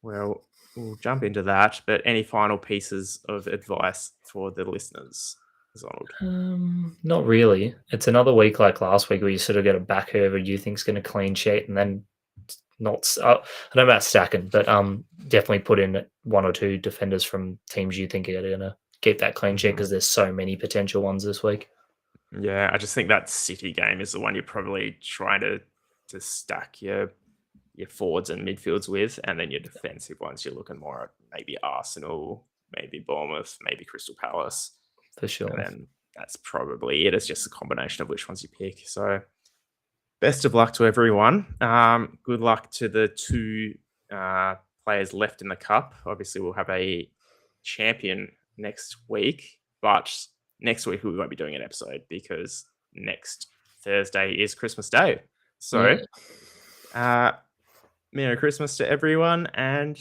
A: Well, we'll jump into that. But any final pieces of advice for the listeners, Zonald?
B: Not really. It's another week like last week where you sort of get a back whoever you think's going to clean sheet, and then I don't know about stacking, but definitely put in 1 or 2 defenders from teams you think are going to keep that clean sheet because there's so many potential ones this week.
A: Yeah, I just think that City game is the one you're probably trying to stack your forwards and midfields with, and then your defensive ones you're looking more at maybe Arsenal, maybe Bournemouth, maybe Crystal Palace,
B: For sure.
A: and then that's probably it. It's just a combination of which ones you pick. So best of luck to everyone. Good luck to the 2 players left in the cup. Obviously, we'll have a champion next week, but next week we won't be doing an episode because next Thursday is Christmas Day. So,
B: Yeah.
A: Merry Christmas to everyone, and